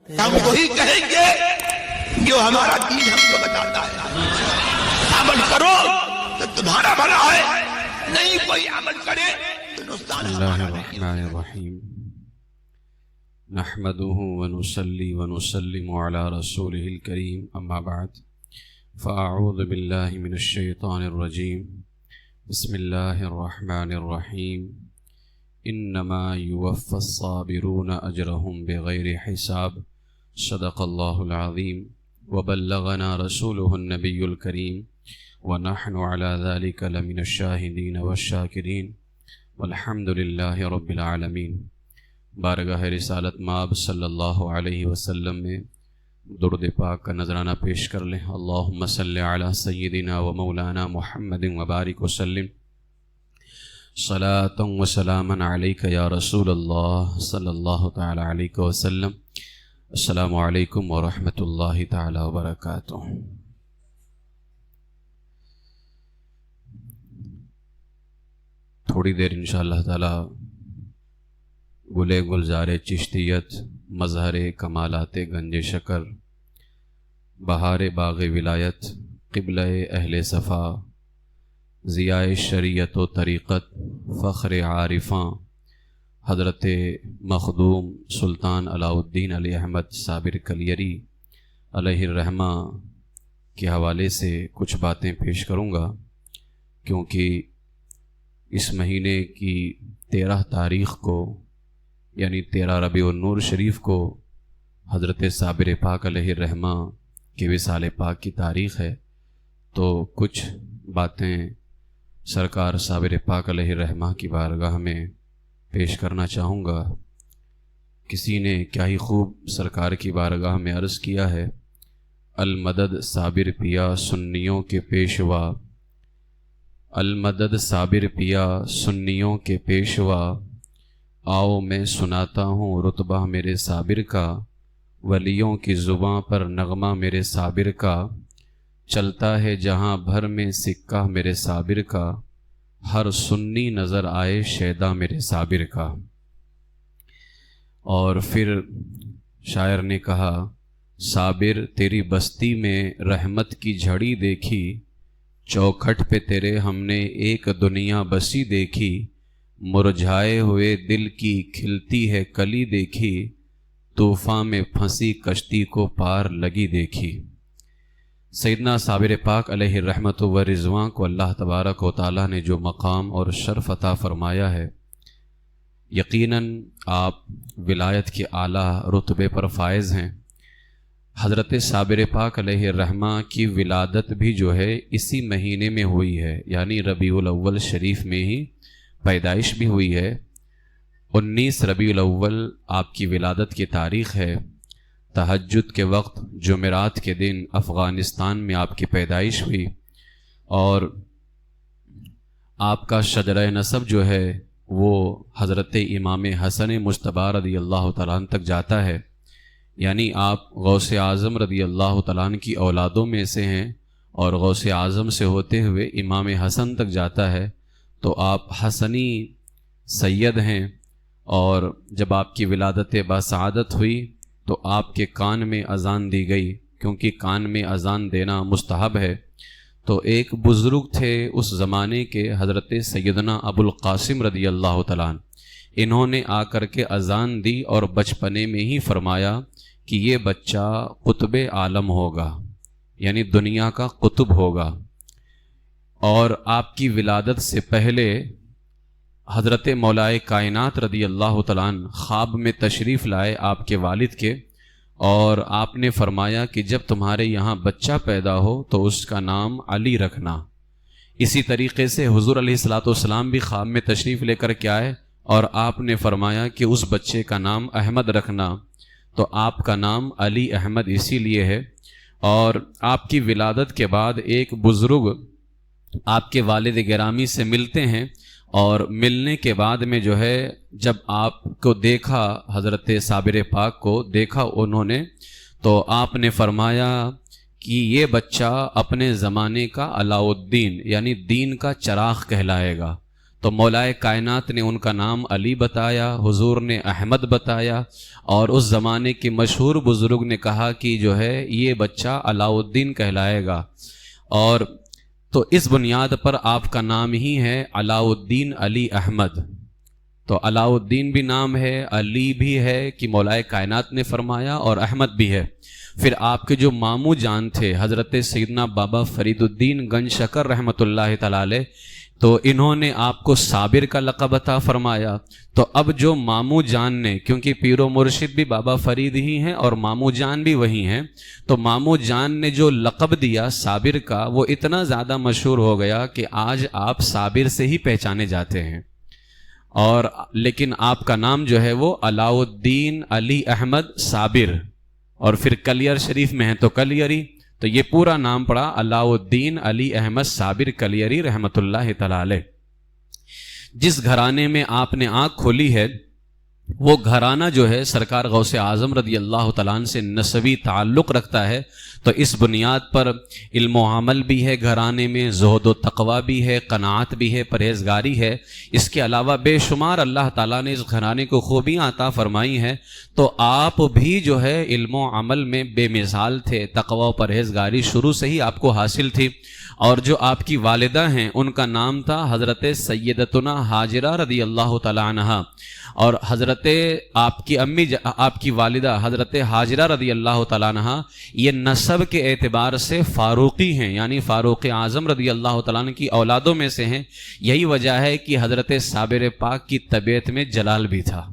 ہم وہی کہیں گے جو ہمارا دین ہم کو بتاتا ہے. عمل کرو تو تمہارا بھلا ہے، نہیں کوئی عمل کرے تو نقصان بسم ہمارا اللہ ہے. الرحمن الرحیم نحمده ونصلي ونسلم على رسوله الكريم اما بعد فاعوذ باللہ من الشیطان الرجیم بسم اللہ الرحمن الرحیم انما يوفى الصابرون اجرهم بغیر حساب صدق اللہ العظیم وبلغنا رسوله النبی الکریم ونحن على ذلك لمن الشاہدین والشاکرین والحمد للہ رب العالمین. بارگاہ رسالت مآب صلی اللہ علیہ وسلم میں درود پاک کا نذرانہ پیش کر لیں. اللہم صلی علی سیدنا و مولانا محمد وبارک وسلم صلاۃ و سلاما علیک یا رسول اللہ صلی اللہ تعالی علیہ وسلم. السلام علیکم ورحمۃ اللہ تعالی وبرکاتہ. تھوڑی دیر انشاءاللہ تعالی گلے گلزار چشتیت، مظہر کمالات گنج شکر، بہار باغ ولایت، قبلہ اہل صفا، ضیاء شریعت و طریقت، فخر عارفاں حضرت مخدوم سلطان علاء الدین علی احمد صابر کلیری علیہ الرحمہ کے حوالے سے کچھ باتیں پیش کروں گا، کیونکہ اس مہینے کی 13 تاریخ کو یعنی 13 ربیع النور شریف کو حضرت صابر پاک علیہ الرحمہ کے وصال پاک کی تاریخ ہے. تو کچھ باتیں سرکار صابر پاک علیہ الرحمہ کی بارگاہ میں پیش کرنا چاہوں گا. کسی نے کیا ہی خوب سرکار کی بارگاہ میں عرض کیا ہے، المدد صابر پیا سنیوں کے پیشوا، المدد صابر پیا سنیوں کے پیشوا، آؤ میں سناتا ہوں رتبہ میرے صابر کا، ولیوں کی زباں پر نغمہ میرے صابر کا، چلتا ہے جہاں بھر میں سکہ میرے صابر کا، ہر سنی نظر آئے شیدا میرے صابر کا. اور پھر شاعر نے کہا، صابر تیری بستی میں رحمت کی جھڑی دیکھی، چوکھٹ پہ تیرے ہم نے ایک دنیا بسی دیکھی، مرجھائے ہوئے دل کی کھلتی ہے کلی دیکھی، طوفان میں پھنسی کشتی کو پار لگی دیکھی. سیدنا صابر پاک علیہ الرحمۃ و رضوان کو اللہ تبارک و تعالیٰ نے جو مقام اور شرف عطا فرمایا ہے، یقیناً آپ ولایت کے اعلیٰ رتبے پر فائز ہیں. حضرت صابر پاک علیہ الرحمہ کی ولادت بھی جو ہے اسی مہینے میں ہوئی ہے، یعنی ربیع الاول شریف میں ہی پیدائش بھی ہوئی ہے. 19 ربیع الاول آپ کی ولادت کی تاریخ ہے. تہجد کے وقت جمعرات کے دن افغانستان میں آپ کی پیدائش ہوئی، اور آپ کا شجرہ نسب جو ہے وہ حضرت امام حسن مجتبی رضی اللہ تعالیٰ عنہ تک جاتا ہے، یعنی آپ غوث اعظم رضی اللہ تعالیٰ عنہ کی اولادوں میں سے ہیں، اور غوث اعظم سے ہوتے ہوئے امام حسن تک جاتا ہے. تو آپ حسنی سید ہیں. اور جب آپ کی ولادت باسعادت ہوئی تو آپ کے کان میں اذان دی گئی، کیونکہ کان میں اذان دینا مستحب ہے. تو ایک بزرگ تھے اس زمانے کے، حضرت سیدنا ابو القاسم رضی اللہ تعالیٰ عنہ، انہوں نے آ کر کے اذان دی اور بچپنے میں ہی فرمایا کہ یہ بچہ قطب عالم ہوگا، یعنی دنیا کا قطب ہوگا. اور آپ کی ولادت سے پہلے حضرت مولائے کائنات رضی اللہ تعالیٰ عنہ خواب میں تشریف لائے آپ کے والد کے، اور آپ نے فرمایا کہ جب تمہارے یہاں بچہ پیدا ہو تو اس کا نام علی رکھنا. اسی طریقے سے حضور علیہ الصلوۃ والسلام بھی خواب میں تشریف لے کر کے آئے، اور آپ نے فرمایا کہ اس بچے کا نام احمد رکھنا. تو آپ کا نام علی احمد اسی لیے ہے. اور آپ کی ولادت کے بعد ایک بزرگ آپ کے والد گرامی سے ملتے ہیں، اور ملنے کے بعد میں جو ہے جب آپ کو دیکھا، حضرت صابر پاک کو دیکھا انہوں نے، تو آپ نے فرمایا کہ یہ بچہ اپنے زمانے کا علاء الدین یعنی دین کا چراغ کہلائے گا. تو مولائے کائنات نے ان کا نام علی بتایا، حضور نے احمد بتایا، اور اس زمانے کے مشہور بزرگ نے کہا کہ جو ہے یہ بچہ علاء الدین کہلائے گا، اور تو اس بنیاد پر آپ کا نام ہی ہے علاء الدین علی احمد۔ تو علاء الدین بھی نام ہے، علی بھی ہے کہ مولائے کائنات نے فرمایا، اور احمد بھی ہے۔ پھر آپ کے جو ماموں جان تھے حضرت سیدنا بابا فرید الدین گنج شکر رحمۃ اللہ تعالی علیہ، تو انہوں نے آپ کو صابر کا لقب عطا فرمایا۔ تو اب جو ماموں جان نے، کیونکہ پیر و مرشد بھی بابا فرید ہی ہیں اور ماموں جان بھی وہی ہیں، تو ماموں جان نے جو لقب دیا صابر کا، وہ اتنا زیادہ مشہور ہو گیا کہ آج آپ صابر سے ہی پہچانے جاتے ہیں۔ اور لیکن آپ کا نام جو ہے وہ علاء الدین علی احمد صابر، اور پھر کلیئر شریف میں ہے تو کلیری، تو یہ پورا نام پڑا علاء الدین علی احمد صابر کلیری رحمۃ اللہ تعالی علیہ۔ جس گھرانے میں آپ نے آنکھ کھولی ہے وہ گھرانہ جو ہے سرکار غوث اعظم رضی اللہ تعالیٰ عنہ سے نسبی تعلق رکھتا ہے، تو اس بنیاد پر علم و عمل بھی ہے گھرانے میں، زہد و تقوی بھی ہے، قناعت بھی ہے، پرہیزگاری ہے۔ اس کے علاوہ بے شمار اللہ تعالیٰ نے اس گھرانے کو خوبیاں عطا فرمائی ہیں، تو آپ بھی جو ہے علم و عمل میں بے مثال تھے، تقوی و پرہیزگاری شروع سے ہی آپ کو حاصل تھی۔ اور جو آپ کی والدہ ہیں ان کا نام تھا حضرت سیدتنا ہاجرہ رضی اللہ تعالیٰ عنہا، اور حضرت آپ کی امی آپ کی والدہ حضرت ہاجرہ رضی اللہ تعالیٰ عنہا یہ نسب کے اعتبار سے فاروقی ہیں، یعنی فاروق اعظم رضی اللہ تعالیٰ عنہ کی اولادوں میں سے ہیں۔ یہی وجہ ہے کہ حضرت صابر پاک کی طبیعت میں جلال بھی تھا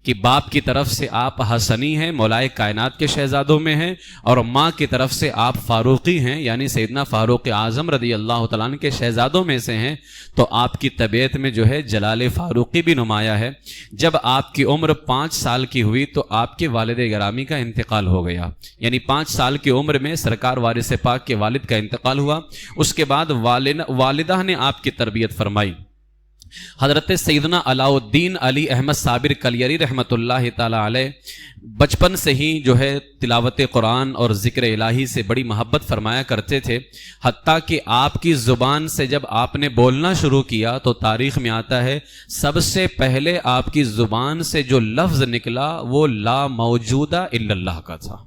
کہ باپ کی طرف سے آپ حسنی ہیں، مولائے کائنات کے شہزادوں میں ہیں، اور ماں کی طرف سے آپ فاروقی ہیں، یعنی سیدنا فاروق اعظم رضی اللہ تعالیٰ عنہ کے شہزادوں میں سے ہیں۔ تو آپ کی طبیعت میں جو ہے جلال فاروقی بھی نمایاں ہے۔ جب آپ کی عمر 5 سال کی ہوئی تو آپ کے والد گرامی کا انتقال ہو گیا، یعنی 5 سال کی عمر میں سرکار وارث پاک کے والد کا انتقال ہوا۔ اس کے بعد والدہ نے آپ کی تربیت فرمائی۔ حضرت سیدنا علاء الدین علی احمد صابر کلیری رحمۃ اللہ تعالی علیہ بچپن سے ہی جو ہے تلاوت قرآن اور ذکر الہی سے بڑی محبت فرمایا کرتے تھے، حتیٰ کہ آپ کی زبان سے جب آپ نے بولنا شروع کیا تو تاریخ میں آتا ہے سب سے پہلے آپ کی زبان سے جو لفظ نکلا وہ لا موجودہ الا اللہ کا تھا،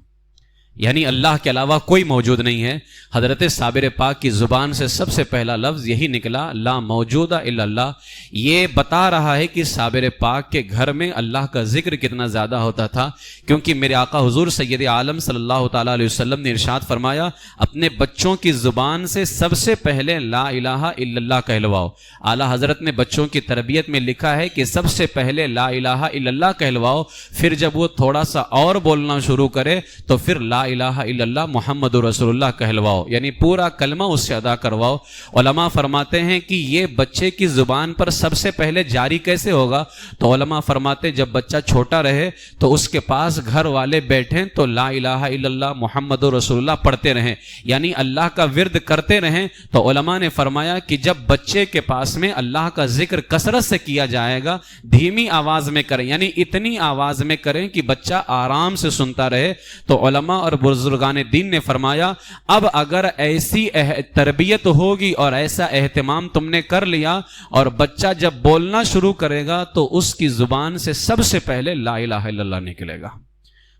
یعنی اللہ کے علاوہ کوئی موجود نہیں ہے۔ حضرت صابر پاک کی زبان سے سب سے پہلا لفظ یہی نکلا، لا موجودہ الا اللہ۔ یہ بتا رہا ہے کہ صابر پاک کے گھر میں اللہ کا ذکر کتنا زیادہ ہوتا تھا، کیونکہ میرے آقا حضور سید عالم صلی اللہ تعالیٰ علیہ وسلم نے ارشاد فرمایا اپنے بچوں کی زبان سے سب سے پہلے لا الہ الا اللہ کہلواؤ۔ اعلیٰ حضرت نے بچوں کی تربیت میں لکھا ہے کہ سب سے پہلے لا الہ الا اللہ کہلواؤ، پھر جب وہ تھوڑا سا اور بولنا شروع کرے تو پھر لا الہ الا اللہ محمد رسول اللہ کہلواؤ، یعنی پورا کلمہ اس سے ادا کرواؤ۔ علماء فرماتے ہیں کہ یہ بچے کی زبان پر سب سے پہلے جاری کیسے ہوگا؟ تو علماء فرماتے جب بچہ چھوٹا رہے تو اس کے پاس گھر والے بیٹھیں تو لا الہ الا اللہ محمد رسول اللہ پڑھتے رہیں، یعنی اللہ کا ورد کرتے رہیں۔ تو علماء نے فرمایا کہ جب بچے کے پاس میں اللہ کا ذکر کثرت سے کیا جائے گا، دھیمی آواز میں کریں، یعنی اتنی آواز میں کریں کہ بچہ آرام سے سنتا رہے۔ تو علماء اور بزرگان دین نے فرمایا اب اگر ایسی تربیت ہوگی اور ایسا اہتمام تم نے کر لیا اور بچہ جب بولنا شروع کرے گا تو اس کی زبان سے سب سے پہلے لا الہ الا اللہ نکلے گا۔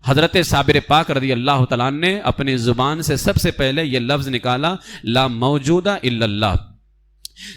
حضرت صابر پاک رضی اللہ تعالیٰ عنہ نے اپنی زبان سے سب سے پہلے یہ لفظ نکالا، لا موجودہ الا اللہ۔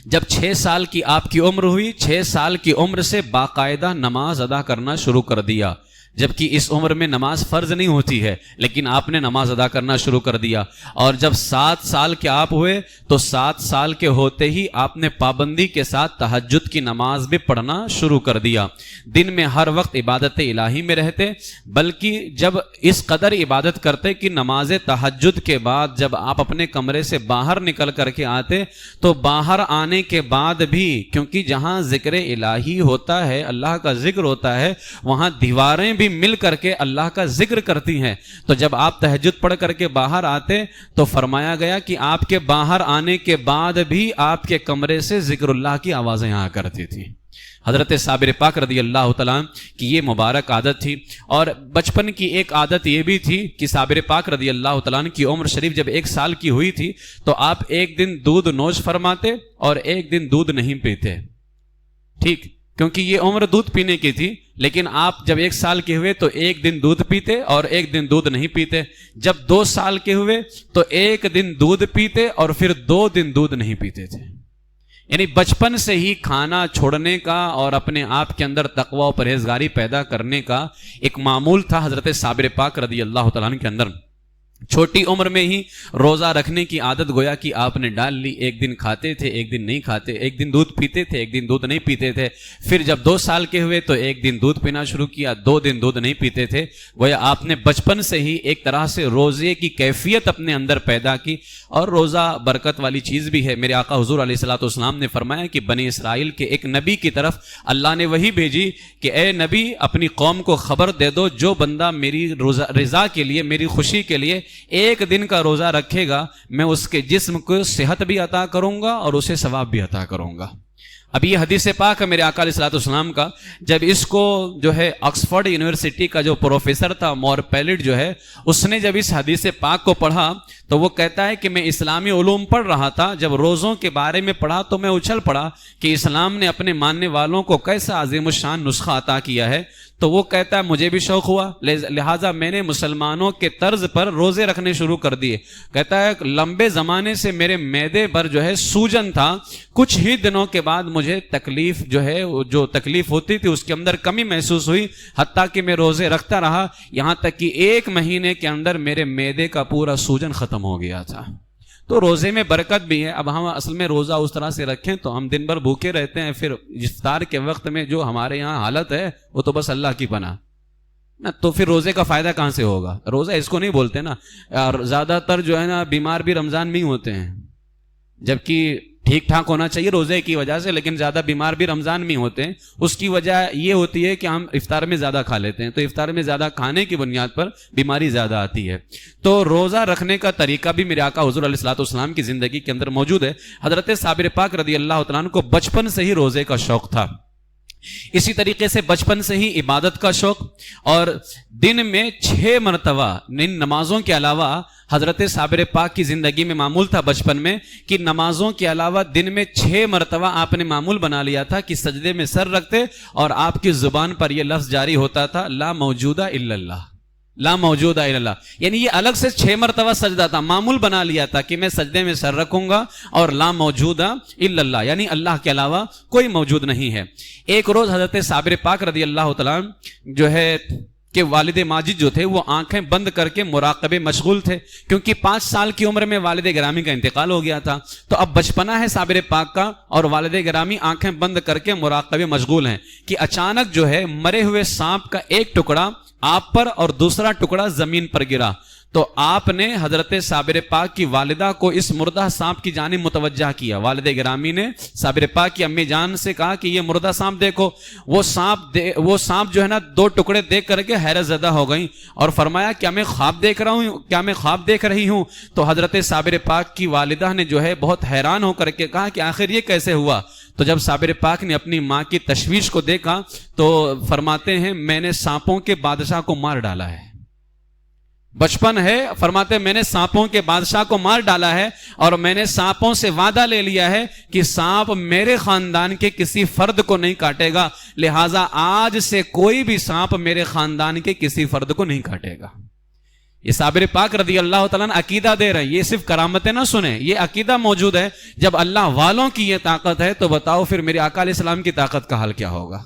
جب 6 سال کی آپ کی عمر ہوئی، 6 سال کی عمر سے باقاعدہ نماز ادا کرنا شروع کر دیا، جبکہ اس عمر میں نماز فرض نہیں ہوتی ہے، لیکن آپ نے نماز ادا کرنا شروع کر دیا۔ اور جب 7 سال کے آپ ہوئے تو 7 سال کے ہوتے ہی آپ نے پابندی کے ساتھ تہجد کی نماز بھی پڑھنا شروع کر دیا۔ دن میں ہر وقت عبادت الہی میں رہتے، بلکہ جب اس قدر عبادت کرتے کہ نماز تہجد کے بعد جب آپ اپنے کمرے سے باہر نکل کر کے آتے تو باہر آنے کے بعد بھی، کیونکہ جہاں ذکر الہی ہوتا ہے، اللہ کا ذکر ہوتا ہے، وہاں دیواریں بھی مل کر کے اللہ کا ذکر کرتی ہیں۔ تو جب آپ تہجد پڑھ کر کے باہر آتے تو فرمایا گیا کہ آپ کے باہر آنے کے بعد بھی آپ کے کمرے سے ذکر اللہ کی آوازیں آیا کرتی تھی۔ حضرت صابر پاک رضی اللہ تعالیٰ کی یہ مبارک عادت تھی۔ اور بچپن کی ایک عادت یہ بھی تھی کہ صابر پاک رضی اللہ تعالیٰ کی عمر شریف جب 1 سال کی ہوئی تھی تو آپ ایک دن دودھ نوش فرماتے اور ایک دن دودھ نہیں پیتے، ٹھیک، کیونکہ یہ عمر دودھ پینے کی تھی، لیکن آپ جب 1 سال کے ہوئے تو 1 دن دودھ پیتے اور 1 دن دودھ نہیں پیتے. جب 2 سال کے ہوئے تو 1 دن دودھ پیتے اور پھر 2 دن دودھ نہیں پیتے تھے. یعنی بچپن سے ہی کھانا چھوڑنے کا اور اپنے آپ کے اندر تقوی و پرہیزگاری پیدا کرنے کا ایک معمول تھا حضرت صابر پاک رضی اللہ تعالیٰ عنہ کے اندر. چھوٹی عمر میں ہی روزہ رکھنے کی عادت گویا کہ آپ نے ڈال لی. 1 دن کھاتے تھے، 1 دن نہیں کھاتے، 1 دن دودھ پیتے تھے، 1 دن دودھ نہیں پیتے تھے. پھر جب 2 سال کے ہوئے تو 1 دن دودھ پینا شروع کیا، 2 دن دودھ نہیں پیتے تھے. گویا آپ نے بچپن سے ہی ایک طرح سے روزے کی کیفیت اپنے اندر پیدا کی. اور روزہ برکت والی چیز بھی ہے. میرے آقا حضور علیہ الصلوۃ والسلام نے فرمایا کہ بنی اسرائیل کے ایک نبی کی طرف اللہ نے وہی بھیجی کہ اے نبی اپنی قوم کو خبر دے دو، جو بندہ میری رضا کے لیے، میری خوشی کے لیے 1 دن کا روزہ رکھے گا، میں اس کے جسم کو صحت بھی عطا کروں گا اور اسے ثواب بھی عطا کروں گا. اب یہ حدیث پاک ہے میرے آقا علیہ الصلوۃ والسلام کا. جب اس کو جو ہے آکسفورڈ یونیورسٹی کا جو پروفیسر تھا مور پیلٹ جو ہے، اس نے جب اس حدیث پاک کو پڑھا تو وہ کہتا ہے کہ میں اسلامی علوم پڑھ رہا تھا، جب روزوں کے بارے میں پڑھا تو میں اچھل پڑا کہ اسلام نے اپنے ماننے والوں کو کیسا عظیم الشان نسخہ عطا کیا ہے. تو وہ کہتا ہے مجھے بھی شوق ہوا، لہٰذا میں نے مسلمانوں کے طرز پر روزے رکھنے شروع کر دیے. کہتا ہے لمبے زمانے سے میرے معدے پر جو ہے سوجن تھا، کچھ ہی دنوں کے بعد مجھے تکلیف جو ہے، جو تکلیف ہوتی تھی اس کے اندر کمی محسوس ہوئی، حتیٰ کہ میں روزے رکھتا رہا، یہاں تک کہ 1 مہینے کے اندر میرے معدے کا پورا سوجن ختم ہو گیا تھا. تو روزے میں برکت بھی ہے. اب ہم اصل میں روزہ اس طرح سے رکھیں تو ہم دن بھر بھوکے رہتے ہیں، پھر افطار کے وقت میں جو ہمارے یہاں حالت ہے وہ تو بس اللہ کی پناہ نا. تو پھر روزے کا فائدہ کہاں سے ہوگا؟ روزہ اس کو نہیں بولتے نا. اور زیادہ تر جو ہے نا بیمار بھی رمضان میں ہی ہوتے ہیں، جبکہ ٹھیک ٹھاک ہونا چاہیے روزے کی وجہ سے، لیکن زیادہ بیمار بھی رمضان میں ہوتے ہیں. اس کی وجہ یہ ہوتی ہے کہ ہم افطار میں زیادہ کھا لیتے ہیں، تو افطار میں زیادہ کھانے کی بنیاد پر بیماری زیادہ آتی ہے. تو روزہ رکھنے کا طریقہ بھی میرے آقا حضور علیہ الصلوۃ والسلام کی زندگی کے اندر موجود ہے. حضرت صابر پاک رضی اللہ تعالیٰ عنہ کو بچپن سے ہی روزے کا شوق تھا. اسی طریقے سے بچپن سے ہی عبادت کا شوق، اور دن میں 6 مرتبہ نمازوں کے علاوہ حضرت صابر پاک کی زندگی میں معمول تھا بچپن میں کہ نمازوں کے علاوہ دن میں 6 مرتبہ آپ نے معمول بنا لیا تھا کہ سجدے میں سر رکھتے اور آپ کی زبان پر یہ لفظ جاری ہوتا تھا لا موجودہ الا اللہ، لا موجودہ الا اللہ. یعنی یہ الگ سے 6 مرتبہ سجدہ تھا، معمول بنا لیا تھا کہ میں سجدے میں سر رکھوں گا اور لا موجودہ الا اللہ، یعنی اللہ کے علاوہ کوئی موجود نہیں ہے. ایک روز حضرت صابر پاک رضی اللہ تعالیٰ جو ہے کہ والد ماجد جو تھے وہ آنکھیں بند کر کے مراقبے مشغول تھے، کیونکہ 5 سال کی عمر میں والد گرامی کا انتقال ہو گیا تھا. تو اب بچپنا ہے صابر پاک کا اور والد گرامی آنکھیں بند کر کے مراقبے مشغول ہیں کہ اچانک جو ہے مرے ہوئے سانپ کا ایک ٹکڑا آپ پر اور دوسرا ٹکڑا زمین پر گرا. تو آپ نے حضرت صابر پاک کی والدہ کو اس مردہ سانپ کی جانب متوجہ کیا. والد گرامی نے صابر پاک کی امی جان سے کہا کہ یہ مردہ سانپ دیکھو. وہ سانپ جو ہے نا 2 ٹکڑے دیکھ کر کے حیرت زدہ ہو گئیں اور فرمایا کیا میں خواب دیکھ رہا ہوں، کیا میں خواب دیکھ رہی ہوں؟ تو حضرت صابر پاک کی والدہ نے جو ہے بہت حیران ہو کر کے کہا کہ آخر یہ کیسے ہوا؟ تو جب صابر پاک نے اپنی ماں کی تشویش کو دیکھا تو فرماتے ہیں میں نے سانپوں کے بادشاہ کو مار ڈالا ہے. بچپن ہے، فرماتے ہیں میں نے سانپوں کے بادشاہ کو مار ڈالا ہے اور میں نے سانپوں سے وعدہ لے لیا ہے کہ سانپ میرے خاندان کے کسی فرد کو نہیں کاٹے گا، لہٰذا آج سے کوئی بھی سانپ میرے خاندان کے کسی فرد کو نہیں کاٹے گا. یہ صابر پاک رضی اللہ تعالیٰ عقیدہ دے رہے ہیں. یہ صرف کرامتیں نہ سنیں، یہ عقیدہ موجود ہے. جب اللہ والوں کی یہ طاقت ہے تو بتاؤ پھر میرے آقا علیہ السلام کی طاقت کا حال کیا ہوگا؟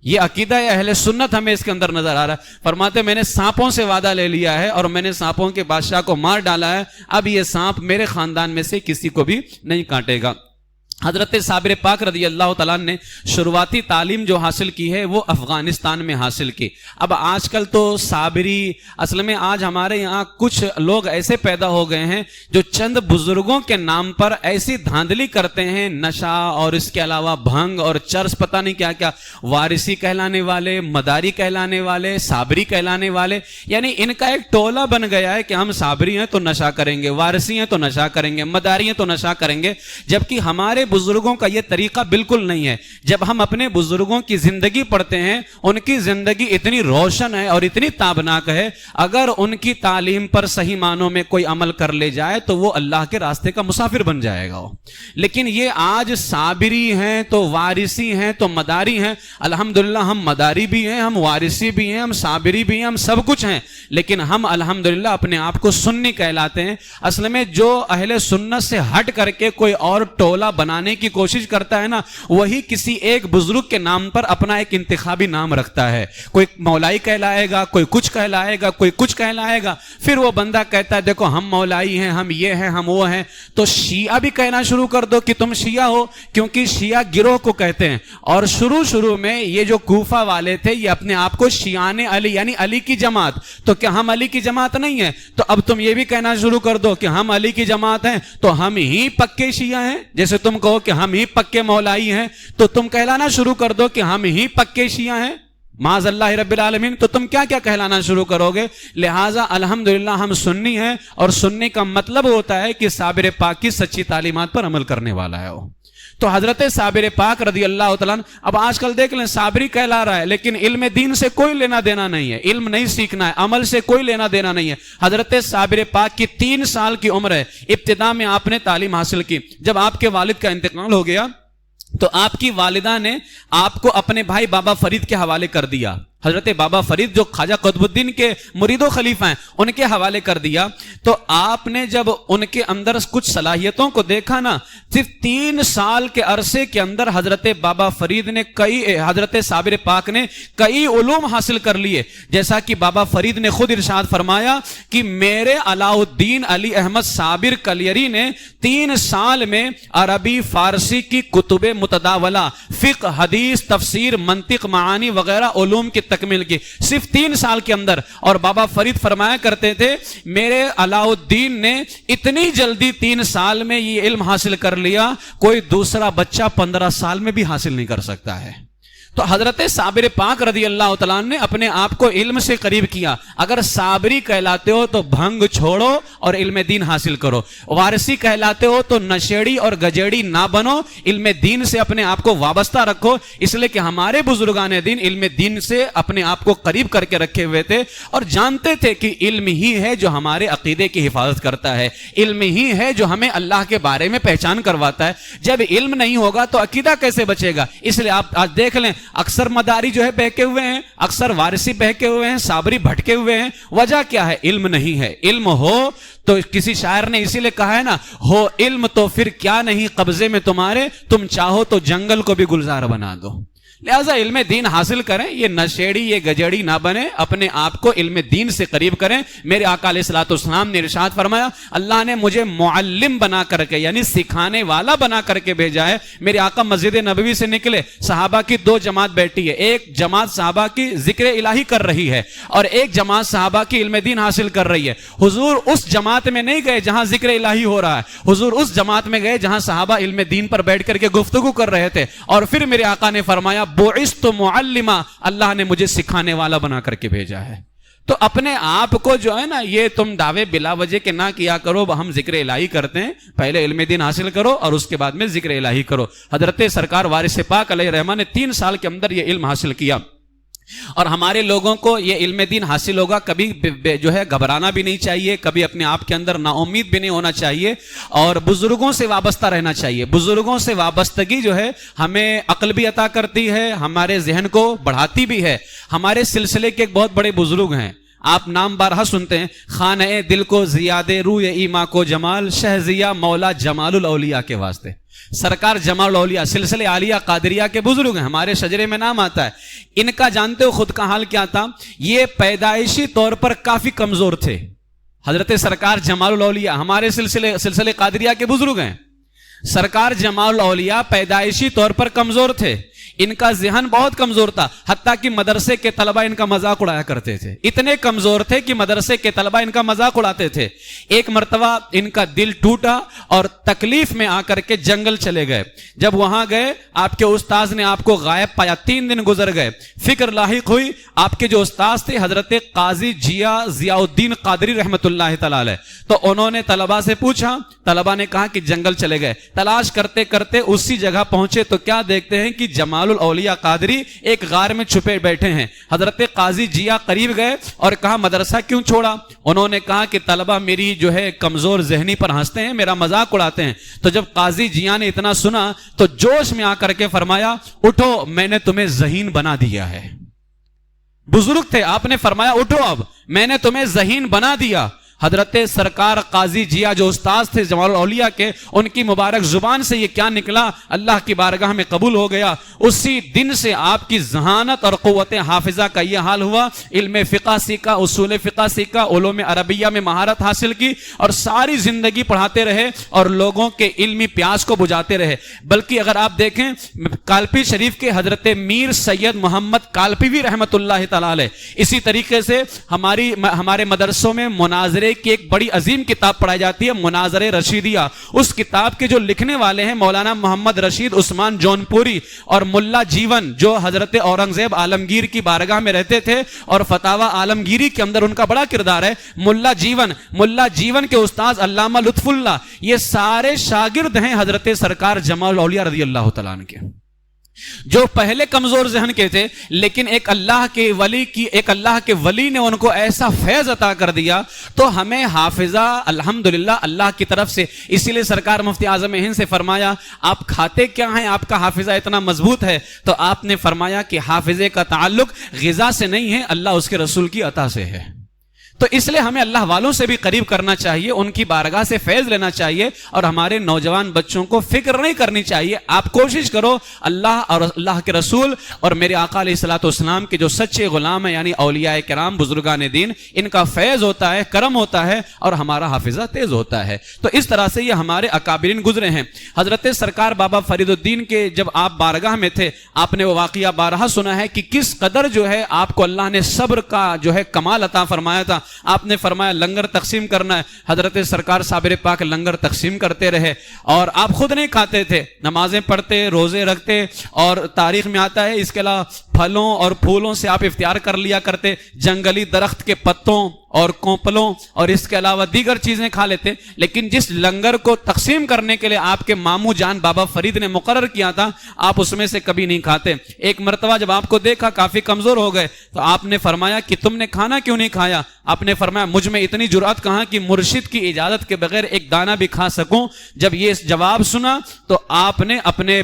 یہ عقیدہ اہل سنت ہمیں اس کے اندر نظر آ رہا ہے. فرماتے میں نے سانپوں سے وعدہ لے لیا ہے اور میں نے سانپوں کے بادشاہ کو مار ڈالا ہے، اب یہ سانپ میرے خاندان میں سے کسی کو بھی نہیں کاٹے گا. حضرت صابر پاک رضی اللہ تعالیٰ نے شروعاتی تعلیم جو حاصل کی ہے وہ افغانستان میں حاصل کی. اب آج کل تو صابری، اصل میں آج ہمارے یہاں کچھ لوگ ایسے پیدا ہو گئے ہیں جو چند بزرگوں کے نام پر ایسی دھاندلی کرتے ہیں، نشہ اور اس کے علاوہ بھنگ اور چرس، پتہ نہیں کیا کیا، وارثی کہلانے والے، مداری کہلانے والے، صابری کہلانے والے. یعنی ان کا ایک ٹولہ بن گیا ہے کہ ہم صابری ہیں تو نشہ کریں گے، وارثی ہیں تو نشہ کریں گے، مداری ہیں تو نشہ کریں گے. جبکہ ہمارے بزرگوں کا یہ طریقہ بالکل نہیں ہے. جب ہم اپنے بزرگوں کی زندگی پڑھتے ہیں، ان کی زندگی اتنی روشن ہے اور اتنی تابناک ہے، اگر ان کی تعلیم پر صحیح معنوں میں کوئی عمل کر لے جائے تو وہ اللہ کے راستے کا مسافر بن جائے گا. لیکن یہ آج صابری ہیں تو وارثی ہیں تو مداری ہیں. الحمدللہ ہم مداری بھی ہیں، ہم وارثی بھی ہیں، ہم صابری بھی ہیں، ہم سب کچھ ہیں، لیکن ہم الحمدللہ اپنے آپ کو سنی کہلاتے ہیں. اصل میں جو اہل سنت سے ہٹ کر کے کوئی اور ٹولہ بنانے کی کوشش کرتا ہے نا، وہی کسی ایک بزرگ کے نام پر اپنا ایک انتخابی نام رکھتا ہے. کوئی مولائی کہلائے گا، کوئی کچھ کہلائے گا، کوئی کچھ کہلائے گا. پھر وہ بندہ کہتا ہے دیکھو ہم مولائی ہیں، ہم یہ ہیں، ہم وہ ہیں. تو شیعہ بھی کہنا شروع کر دو کہ تم شیعہ ہو، کیونکہ شیعہ گروہ کو کہتے ہیں. اور شروع میں یہ جو کوفہ والے تھے یہ اپنے آپ کو شیعان علی یعنی علی کی جماعت. تو کیا ہم علی کی جماعت نہیں ہے؟ تو اب تم یہ بھی کہنا شروع کر دو کہ ہم علی کی جماعت ہیں تو ہم ہی پکے شیعہ ہیں. جیسے تم کہو کہ ہم ہی پکے مولائی ہیں تو تم کہلانا شروع کر دو کہ ہم ہی پکے شیعہ ہیں معاذ اللہ رب العالمین. تو تم کیا کیا کہلانا شروع کرو گے. لہٰذا الحمدللہ ہم سنی ہیں، اور سنی کا مطلب ہوتا ہے کہ صابر پاک کی سچی تعلیمات پر عمل کرنے والا ہے. تو حضرت صابر پاک رضی اللہ تعالیٰ عنہ، اب آج کل دیکھ لیں صابری کہلا رہا ہے لیکن علم دین سے کوئی لینا دینا نہیں ہے، علم نہیں سیکھنا ہے، عمل سے کوئی لینا دینا نہیں ہے. حضرت صابر پاک کی 3 سال کی عمر ہے. ابتدا میں آپ نے تعلیم حاصل کی. جب آپ کے والد کا انتقال ہو گیا تو آپ کی والدہ نے آپ کو اپنے بھائی بابا فرید کے حوالے کر دیا. حضرت بابا فرید جو خواجہ قطب الدین کے مرید و خلیفہ ہیں ان کے حوالے کر دیا. تو آپ نے جب ان کے اندر کچھ صلاحیتوں کو دیکھا نا، صرف 3 سال کے عرصے کے اندر حضرت بابا فرید نے حضرت صابر پاک نے کئی علوم حاصل کر لیے. جیسا کہ بابا فرید نے خود ارشاد فرمایا کہ میرے علاء الدین علی احمد صابر کلیری نے 3 سال میں عربی فارسی کی کتب متداولہ، فقہ، حدیث، تفسیر، منطق، معانی وغیرہ علوم کی تکمیل کی، صرف 3 سال کے اندر. اور بابا فرید فرمایا کرتے تھے میرے علاء الدین نے اتنی جلدی 3 سال میں یہ علم حاصل کر لیا، کوئی دوسرا بچہ 15 سال میں بھی حاصل نہیں کر سکتا ہے. تو حضرت صابر پاک رضی اللہ تعالیٰ عنہ نے اپنے آپ کو علم سے قریب کیا. اگر صابری کہلاتے ہو تو بھنگ چھوڑو اور علم دین حاصل کرو. وارثی کہلاتے ہو تو نشیڑی اور گجیڑی نہ بنو، علم دین سے اپنے آپ کو وابستہ رکھو. اس لیے کہ ہمارے بزرگان دین علم دین سے اپنے آپ کو قریب کر کے رکھے ہوئے تھے اور جانتے تھے کہ علم ہی ہے جو ہمارے عقیدے کی حفاظت کرتا ہے، علم ہی ہے جو ہمیں اللہ کے بارے میں پہچان کرواتا ہے. جب علم نہیں ہوگا تو عقیدہ کیسے بچے گا؟ اس لیے آپ آج دیکھ لیں اکثر مداری جو ہے بہکے ہوئے ہیں، اکثر وارثی بہکے ہوئے ہیں، صابری بھٹکے ہوئے ہیں. وجہ کیا ہے؟ علم نہیں ہے. علم ہو تو کسی شاعر نے اسی لیے کہا ہے نا، ہو علم تو پھر کیا نہیں قبضے میں تمہارے، تم چاہو تو جنگل کو بھی گلزار بنا دو. لہذا علم دین حاصل کریں، یہ نشیڑی یہ گجڑی نہ بنے، اپنے آپ کو علم دین سے قریب کریں. میرے آقا علیہ الصلوۃ والسلام نے ارشاد فرمایا اللہ نے مجھے معلم بنا کر کے یعنی سکھانے والا بنا کر کے بھیجا ہے. میرے آقا مسجد نبوی سے نکلے، صحابہ کی 2 جماعت بیٹھی ہے. ایک جماعت صحابہ کی ذکر الہی کر رہی ہے اور ایک جماعت صحابہ کی علم دین حاصل کر رہی ہے. حضور اس جماعت میں نہیں گئے جہاں ذکر الہی ہو رہا ہے، حضور اس جماعت میں گئے جہاں صحابہ علم دین پر بیٹھ کر کے گفتگو کر رہے تھے. اور پھر میرے آقا نے فرمایا بعثت معلما، اللہ نے مجھے سکھانے والا بنا کر کے بھیجا ہے. تو اپنے آپ کو جو ہے نا یہ تم دعوے بلا وجہ کے نہ کیا کرو. ہم ذکر الہی کرتے ہیں، پہلے علم دین حاصل کرو اور اس کے بعد میں ذکر الہی کرو. حضرت سرکار وارث پاک علیہ الرحمہ نے 3 سال کے اندر یہ علم حاصل کیا. اور ہمارے لوگوں کو یہ علم دین حاصل ہوگا، کبھی جو ہے گھبرانا بھی نہیں چاہیے، کبھی اپنے آپ کے اندر نا امید بھی نہیں ہونا چاہیے اور بزرگوں سے وابستہ رہنا چاہیے. بزرگوں سے وابستگی جو ہے ہمیں عقل بھی عطا کرتی ہے، ہمارے ذہن کو بڑھاتی بھی ہے. ہمارے سلسلے کے ایک بہت بڑے بزرگ ہیں، آپ نام بارہا سنتے ہیں، خانہ دل کو زیادہ روح ایما کو جمال، شہزیہ مولا جمال الاولیاء کے واسطے. سرکار جمال الاولیاء سلسلے عالیہ قادریہ کے بزرگ ہیں، ہمارے شجرے میں نام آتا ہے. ان کا جانتے ہو خود کا حال کیا تھا؟ یہ پیدائشی طور پر کافی کمزور تھے. حضرت سرکار جمال الاولیاء ہمارے سلسلے قادریہ کے بزرگ ہیں. سرکار جمال الاولیاء پیدائشی طور پر کمزور تھے، ان کا ذہن بہت کمزور تھا، حتیٰ کہ مدرسے کے طلبہ ان کا مذاق اڑایا کرتے تھے، اتنے کمزور تھے کہ مدرسے کے طلبہ ان کا مذاق اڑاتے تھے۔ ایک مرتبہ ان کا دل ٹوٹا اور تکلیف میں آ کر کے جنگل چلے گئے۔ جب وہاں گئے آپ کے استاذ نے آپ کو غائب پایا، 3 دن گزر گئے، فکر لاحق ہوئی، آپ کے جو استاذ تھے حضرت قاضی ضیاء الدین قادری رحمت اللہ تعالی علیہ، تو انہوں نے طلبہ سے پوچھا، طلبہ نے کہا کہ جنگل چلے گئے، تلاش کرتے کرتے اسی جگہ پہنچے تو کیا دیکھتے ہیں کہ جمال الاولیاء قادری ایک غار میں چھپے بیٹھے ہیں۔ حضرت قاضی ضیاء قریب گئے اور کہا مدرسہ کیوں چھوڑا؟ انہوں نے کہا کہ طلبہ میری جو ہے کمزور ذہنی پر ہنستے ہیں، میرا مذاق اڑاتے ہیں۔ تو جب قاضی ضیاء نے اتنا سنا تو جوش میں آ کر کے فرمایا اٹھو میں نے تمہیں ذہین بنا دیا ہے۔ بزرگ تھے، آپ نے فرمایا اٹھو اب میں نے تمہیں ذہین بنا دیا۔ حضرت سرکار قاضی ضیاء جو استاذ تھے جمال الاولیاء کے، ان کی مبارک زبان سے یہ کیا نکلا اللہ کی بارگاہ میں قبول ہو گیا۔ اسی دن سے آپ کی ذہانت اور قوت حافظہ کا یہ حال ہوا، علم فقہ سیکھا، اصول فقہ سیکھا، علوم عربیہ میں مہارت حاصل کی اور ساری زندگی پڑھاتے رہے اور لوگوں کے علمی پیاس کو بجھاتے رہے۔ بلکہ اگر آپ دیکھیں کالپی شریف کے حضرت میر سید محمد کالپی رحمت اللہ تعالی علیہ، اسی طریقے سے ہمارے مدرسوں میں مناظرے کی ایک بڑی عظیم کتاب پڑھائی جاتی ہے، مناظر رشیدیہ۔ اس کتاب کے جو لکھنے والے ہیں مولانا محمد رشید عثمان جون پوری اور ملا جیون، جو حضرت اورنگزیب عالمگیر کی بارگاہ میں رہتے تھے اور فتاوی عالمگیری کے اندر ان کا بڑا کردار ہے۔ ملا جیون کے استاذ علامہ لطف اللہ، یہ سارے شاگرد ہیں حضرت سرکار جمال الاولیاء رضی اللہ تعالیٰ عنہ کے، جو پہلے کمزور ذہن کے تھے لیکن ایک اللہ کے ولی نے ان کو ایسا فیض عطا کر دیا۔ تو ہمیں حافظہ الحمدللہ اللہ کی طرف سے، اسی لیے سرکار مفتی اعظم ہند سے فرمایا آپ کھاتے کیا ہیں آپ کا حافظہ اتنا مضبوط ہے؟ تو آپ نے فرمایا کہ حافظے کا تعلق غذا سے نہیں ہے، اللہ اس کے رسول کی عطا سے ہے۔ تو اس لیے ہمیں اللہ والوں سے بھی قریب کرنا چاہیے، ان کی بارگاہ سے فیض لینا چاہیے اور ہمارے نوجوان بچوں کو فکر نہیں کرنی چاہیے۔ آپ کوشش کرو اللہ اور اللہ کے رسول اور میرے آقا علیہ الصلوۃ والسلام کے جو سچے غلام ہیں یعنی اولیاء کرام بزرگان دین، ان کا فیض ہوتا ہے، کرم ہوتا ہے اور ہمارا حافظہ تیز ہوتا ہے۔ تو اس طرح سے یہ ہمارے اکابرین گزرے ہیں۔ حضرت سرکار بابا فرید الدین کے جب آپ بارگاہ میں تھے، آپ نے وہ واقعہ بارہا سنا ہے کہ کس قدر جو ہے آپ کو اللہ نے صبر کا جو ہے کمال عطا فرمایا تھا۔ آپ نے فرمایا لنگر تقسیم کرنا ہے، حضرت سرکار صابر پاک لنگر تقسیم کرتے رہے اور آپ خود نہیں کھاتے تھے، نمازیں پڑھتے، روزے رکھتے، اور تاریخ میں آتا ہے اس کے علاوہ پھلوں اور پھولوں سے آپ افطار کر لیا کرتے، جنگلی درخت کے پتوں اور کونپلوں اور اس کے علاوہ دیگر چیزیں کھا لیتے۔ لیکن جس لنگر کو تقسیم کرنے کے لیے آپ کے ماموں جان بابا فرید نے مقرر کیا تھا، آپ اس میں سے کبھی نہیں کھاتے۔ ایک مرتبہ جب آپ کو دیکھا کافی کمزور ہو گئے تو آپ نے فرمایا کہ تم نے کھانا کیوں نہیں کھایا؟ آپ نے فرمایا مجھ میں اتنی جرأت کہاں کہ مرشد کی اجازت کے بغیر ایک دانہ بھی کھا سکوں۔ جب یہ جواب سنا تو آپ نے اپنے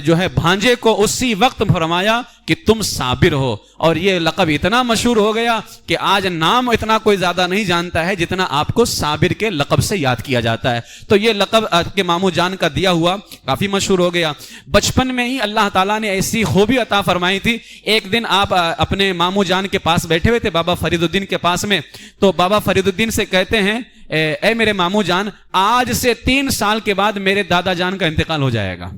جو ہے بھانجے کو اسی وقت فرمایا کہ تم صابر ہو، اور یہ لقب اتنا مشہور ہو گیا کہ آج نام اتنا کوئی زیادہ نہیں جانتا ہے جتنا آپ کو صابر کے لقب سے یاد کیا جاتا ہے۔ تو یہ لقب آپ کے ماموں جان کا دیا ہوا کافی مشہور ہو گیا۔ بچپن میں ہی اللہ تعالیٰ نے ایسی خوبی عطا فرمائی تھی۔ ایک دن آپ اپنے ماموں جان کے پاس بیٹھے ہوئے تھے بابا فرید الدین کے پاس میں، تو بابا فرید الدین سے کہتے ہیں اے میرے ماموں جان، آج سے 3 سال کے بعد میرے دادا جان کا انتقال ہو جائے گا۔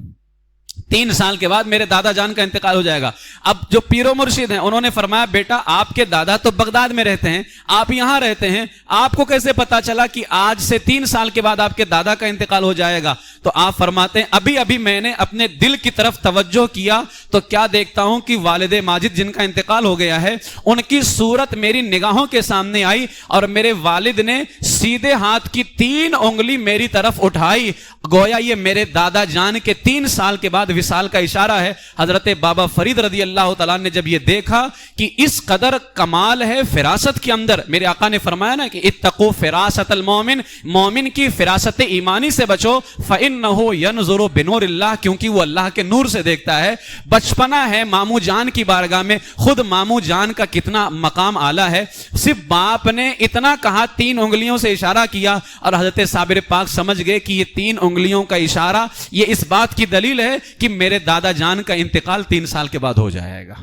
3 سال کے بعد میرے دادا جان کا انتقال ہو جائے گا۔ اب جو پیر و مرشد ہیں انہوں نے فرمایا بیٹا آپ کے دادا تو بغداد میں رہتے ہیں، آپ یہاں رہتے ہیں، آپ کو کیسے پتا چلا کہ آج سے 3 سال کے بعد آپ کے دادا کا انتقال ہو جائے گا؟ تو آپ فرماتے ہیں ابھی میں نے اپنے دل کی طرف توجہ کیا تو کیا دیکھتا ہوں کہ والد ماجد جن کا انتقال ہو گیا ہے ان کی صورت میری نگاہوں کے سامنے آئی اور میرے والد نے سیدھے ہاتھ کی 3 انگلی میری طرف اٹھائی، گویا یہ میرے دادا جان کے 3 سال کے بعد وصال کا اشارہ ہے۔ حضرت بابا فرید رضی اللہ تعالیٰ نے جب یہ دیکھا کہ اس قدر کمال ہے فراست کے اندر، میرے آقا نے فرمایا نا کہ اتقوا فراست المومن، مومن کی فراست ایمانی سے بچو، فإنہ ینظر بنور اللہ، کیونکہ وہ اللہ کے نور سے دیکھتا ہے۔ بچپنا ہے ماموں جان کی بارگاہ میں، خود ماموں جان کا کتنا مقام اعلیٰ ہے، صرف باپ نے اتنا کہا 3 انگلیوں سے اشارہ کیا اور حضرت صابر پاک سمجھ گئے کہ یہ 3 انگلیوں کا اشارہ یہ اس بات کی دلیل ہے کہ میرے دادا جان کا انتقال 3 سال کے بعد ہو جائے گا،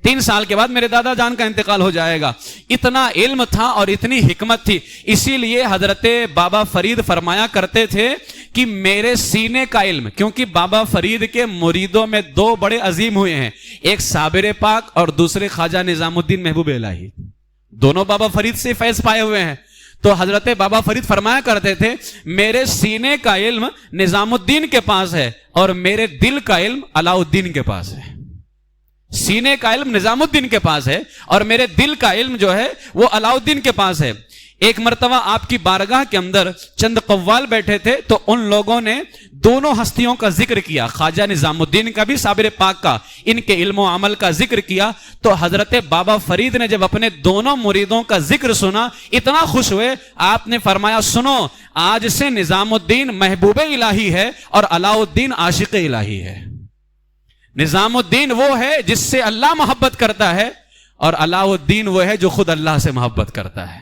3 سال کے بعد میرے دادا جان کا انتقال ہو جائے گا۔ اتنا علم تھا اور اتنی حکمت تھی، اسی لیے حضرت بابا فرید فرمایا کرتے تھے کہ میرے سینے کا علم، کیونکہ بابا فرید کے مریدوں میں دو بڑے عظیم ہوئے ہیں، ایک صابر پاک اور دوسرے خواجہ نظام الدین محبوب الہی، دونوں بابا فرید سے فیض پائے ہوئے ہیں۔ تو حضرت بابا فرید فرمایا کرتے تھے میرے سینے کا علم نظام الدین کے پاس ہے اور میرے دل کا علم علاء الدین کے پاس ہے۔ سینے کا علم نظام الدین کے پاس ہے اور میرے دل کا علم جو ہے وہ علاء الدین کے پاس ہے۔ ایک مرتبہ آپ کی بارگاہ کے اندر چند قوال بیٹھے تھے تو ان لوگوں نے دونوں ہستیوں کا ذکر کیا، خواجہ نظام الدین کا بھی صابر پاک کا، ان کے علم و عمل کا ذکر کیا۔ تو حضرت بابا فرید نے جب اپنے دونوں مریدوں کا ذکر سنا اتنا خوش ہوئے، آپ نے فرمایا سنو، آج سے نظام الدین محبوب الہی ہے اور علاء الدین عاشق الہی ہے۔ نظام الدین وہ ہے جس سے اللہ محبت کرتا ہے اور علاء الدین وہ ہے جو خود اللہ سے محبت کرتا ہے۔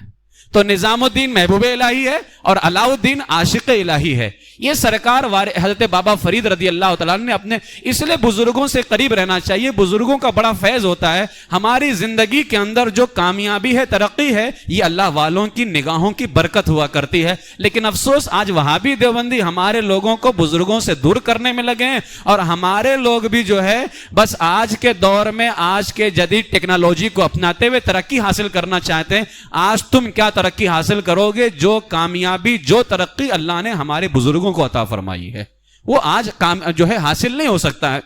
تو نظام الدین محبوب الہی ہے اور علاء الدین عاشق الہی ہے۔ یہ سرکار حضرت بابا فرید رضی اللہ تعالیٰ نے اپنے، اس لیے بزرگوں سے قریب رہنا چاہیے، بزرگوں کا بڑا فیض ہوتا ہے۔ ہماری زندگی کے اندر جو کامیابی ہے، ترقی ہے، یہ اللہ والوں کی نگاہوں کی برکت ہوا کرتی ہے۔ لیکن افسوس آج وہابی دیوبندی ہمارے لوگوں کو بزرگوں سے دور کرنے میں لگے ہیں، اور ہمارے لوگ بھی جو ہے بس آج کے دور میں آج کے جدید ٹیکنالوجی کو اپناتے ہوئے ترقی حاصل کرنا چاہتے ہیں۔ آج تم کیا ترقی حاصل کرو گے؟ جو کامیابی، جو ترقی اللہ نے ہمارے بزرگوں کو عطا فرمائی ہے وہ آج جو ہے حاصل نہیں ہو سکتا ہے۔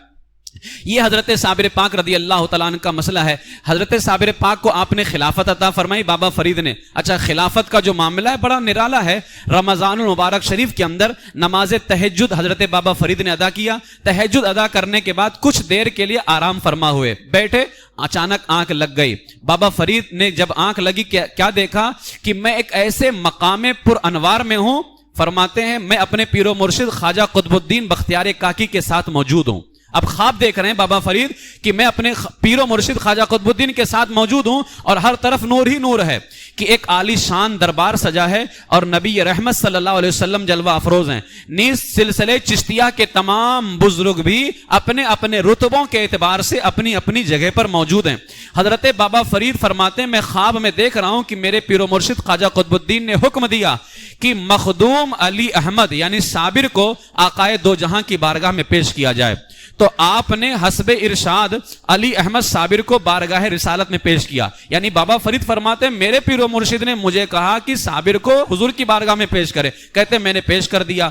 یہ حضرت صابر پاک رضی اللہ تعالیٰ عنہ کا مسئلہ ہے۔ حضرت صابر پاک کو آپ نے خلافت عطا فرمائی بابا فرید نے۔ اچھا، خلافت کا جو معاملہ ہے بڑا نرالا ہے۔ رمضان المبارک شریف کے اندر نماز تہجد حضرت بابا فرید نے ادا کیا۔ تہجد ادا کرنے کے بعد کچھ دیر کے لیے آرام فرما ہوئے بیٹھے، اچانک آنکھ لگ گئی۔ بابا فرید نے جب آنکھ لگی کیا دیکھا کہ میں ایک ایسے مقام پر انوار میں ہوں، فرماتے ہیں میں اپنے پیر و مرشد خواجہ قطب الدین بختیار کاکی کے ساتھ موجود ہوں۔ اب خواب دیکھ رہے ہیں بابا فرید کہ میں اپنے پیر و مرشد خواجہ قطب الدین کے ساتھ موجود ہوں اور ہر طرف نور ہی نور ہے، کہ ایک عالی شان دربار سجا ہے اور نبی رحمت صلی اللہ علیہ وسلم جلوہ افروز ہیں۔ نیز سلسلے چشتیہ کے تمام بزرگ بھی اپنے اپنے رتبوں کے اعتبار سے اپنی اپنی جگہ پر موجود ہیں۔ حضرت بابا فرید فرماتے ہیں میں خواب میں دیکھ رہا ہوں کہ میرے پیر و مرشد خواجہ قطب الدین نے حکم دیا کہ مخدوم علی احمد یعنی صابر کو آقائے دو جہاں کی بارگاہ میں پیش کیا جائے۔ تو آپ نے حسب ارشاد علی احمد صابر کو بارگاہ رسالت میں پیش کیا۔ یعنی بابا فرید فرماتے ہیں میرے پیر و مرشد نے مجھے کہا کہ صابر کو حضور کی بارگاہ میں پیش کرے، کہتے ہیں میں نے پیش کر دیا۔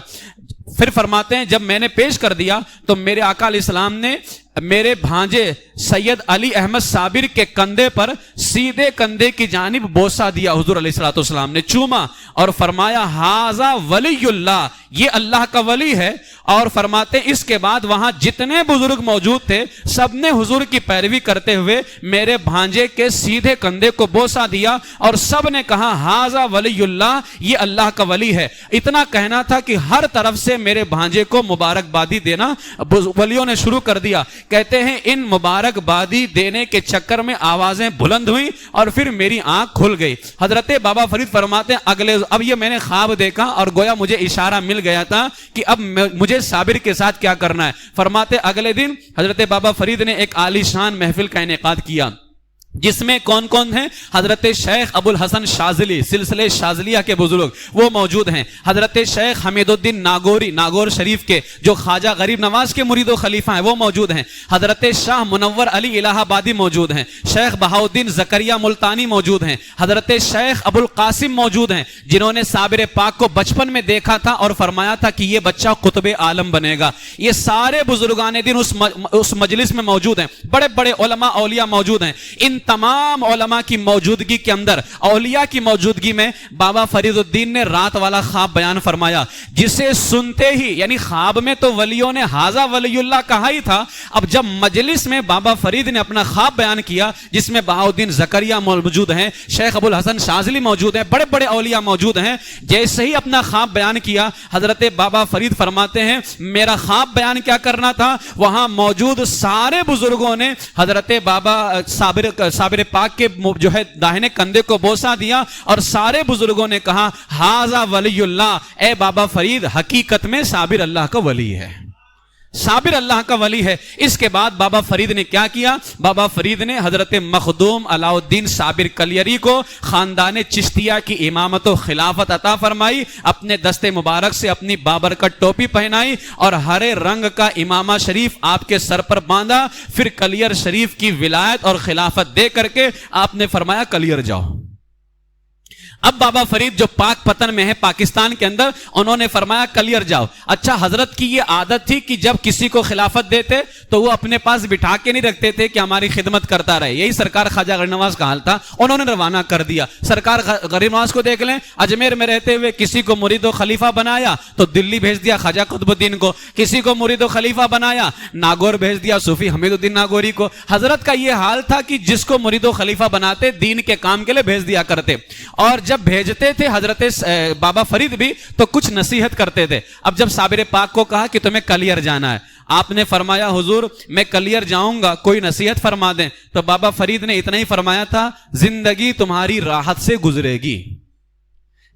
پھر فرماتے ہیں جب میں نے پیش کر دیا تو میرے آقا علیہ السلام نے میرے بھانجے سید علی احمد صابر کے کندھے پر سیدھے کندھے کی جانب بوسہ دیا، حضور علیہ الصلوۃ والسلام نے چوما اور فرمایا ھذا ولی اللہ، یہ اللہ کا ولی ہے۔ اور فرماتے اس کے بعد وہاں جتنے بزرگ موجود تھے سب نے حضور کی پیروی کرتے ہوئے میرے بھانجے کے سیدھے کندھے کو بوسہ دیا اور سب نے کہا ھذا ولی اللہ، یہ اللہ کا ولی ہے۔ اتنا کہنا تھا کہ ہر طرف سے میرے بھانجے کو مبارکبادی دینا ولیوں نے شروع کر دیا۔ کہتے ہیں ان مبارکبادی دینے کے چکر میں آوازیں بلند ہوئیں اور پھر میری آنکھ کھل گئی۔ حضرت بابا فرید فرماتے ہیں اب یہ میں نے خواب دیکھا اور گویا مجھے اشارہ مل گیا تھا کہ اب مجھے صابر کے ساتھ کیا کرنا ہے۔ فرماتے اگلے دن حضرت بابا فرید نے ایک عالی شان محفل کا انعقاد کیا جس میں کون کون ہیں؟ حضرت شیخ ابو الحسن شاذلی، سلسلے شاذلیہ کے بزرگ وہ موجود ہیں۔ حضرت شیخ حمید الدین ناگوری، ناگور شریف کے جو خواجہ غریب نواز کے مرید و خلیفہ ہیں وہ موجود ہیں۔ حضرت شاہ منور علی الہ آبادی موجود ہیں۔ شیخ بہاؤدین زکریہ ملتانی موجود ہیں۔ حضرت شیخ ابو القاسم موجود ہیں جنہوں نے صابر پاک کو بچپن میں دیکھا تھا اور فرمایا تھا کہ یہ بچہ قطب عالم بنے گا۔ یہ سارے بزرگان دین اس مجلس میں موجود ہیں۔ بڑے بڑے علماء اولیاء موجود ہیں۔ ان تمام علماء کی موجودگی کے اندر، اولیاء کی موجودگی میں بابا فرید الدین نے رات والا خواب بیان فرمایا، جسے سنتے ہی یعنی خواب میں تو ولیوں نے ھذا ولی اللہ کہا ہی تھا، اب جب مجلس میں بابا فرید نے اپنا خواب بیان کیا جس میں بہاؤدین زکریہ موجود ہیں، شیخ ابو الحسن شاذلی موجود ہیں، بڑے بڑے اولیاء موجود ہیں، جیسے ہی اپنا خواب بیان کیا حضرت بابا فرید فرماتے ہیں میرا خواب بیان کیا کرنا تھا، وہاں موجود سارے بزرگوں نے حضرت بابا صابر پاک کے جو ہے داہنے کندھے کو بوسہ دیا اور سارے بزرگوں نے کہا ھذا ولی اللہ، اے بابا فرید حقیقت میں صابر اللہ کا ولی ہے۔ صابر اللہ کا ولی ہے۔ اس کے بعد بابا فرید نے کیا کیا؟ بابا فرید نے حضرت مخدوم علاء الدین صابر کلیری کو خاندان چشتیہ کی امامت و خلافت عطا فرمائی، اپنے دستے مبارک سے اپنی بابرکت ٹوپی پہنائی اور ہرے رنگ کا امامہ شریف آپ کے سر پر باندھا، پھر کلیر شریف کی ولایت اور خلافت دے کر کے آپ نے فرمایا کلیر جاؤ۔ اب بابا فرید جو پاک پتن میں ہے پاکستان کے اندر، انہوں نے فرمایا کلیر جاؤ۔ اچھا، حضرت کی یہ عادت تھی کہ جب کسی کو خلافت دیتے تو وہ اپنے پاس بٹھا کے نہیں رکھتے تھے کہ ہماری خدمت کرتا رہے۔ یہی سرکار خواجہ غریب نواز کا حال تھا، انہوں نے روانہ کر دیا۔ سرکار غریب نواز کو دیکھ لیں، اجمیر میں رہتے ہوئے کسی کو مرید و خلیفہ بنایا تو دلی بھیج دیا خواجہ قطب الدین کو، کسی کو مرید و خلیفہ بنایا ناگور بھیج دیا صوفی حمید الدین ناگوری کو۔ حضرت کا یہ حال تھا کہ جس کو مرید و خلیفہ بناتے دین کے کام کے لیے بھیج دیا کرتے، اور جب بھیجتے تھے حضرت بابا فرید بھی تو کچھ نصیحت کرتے تھے۔ اب جب صابر پاک کو کہا کہ تمہیں کلیر جانا ہے، آپ نے فرمایا حضور میں کلیر جاؤں گا، کوئی نصیحت فرما دیں، تو بابا فرید نے اتنا ہی فرمایا تھا، زندگی تمہاری راحت سے گزرے گی،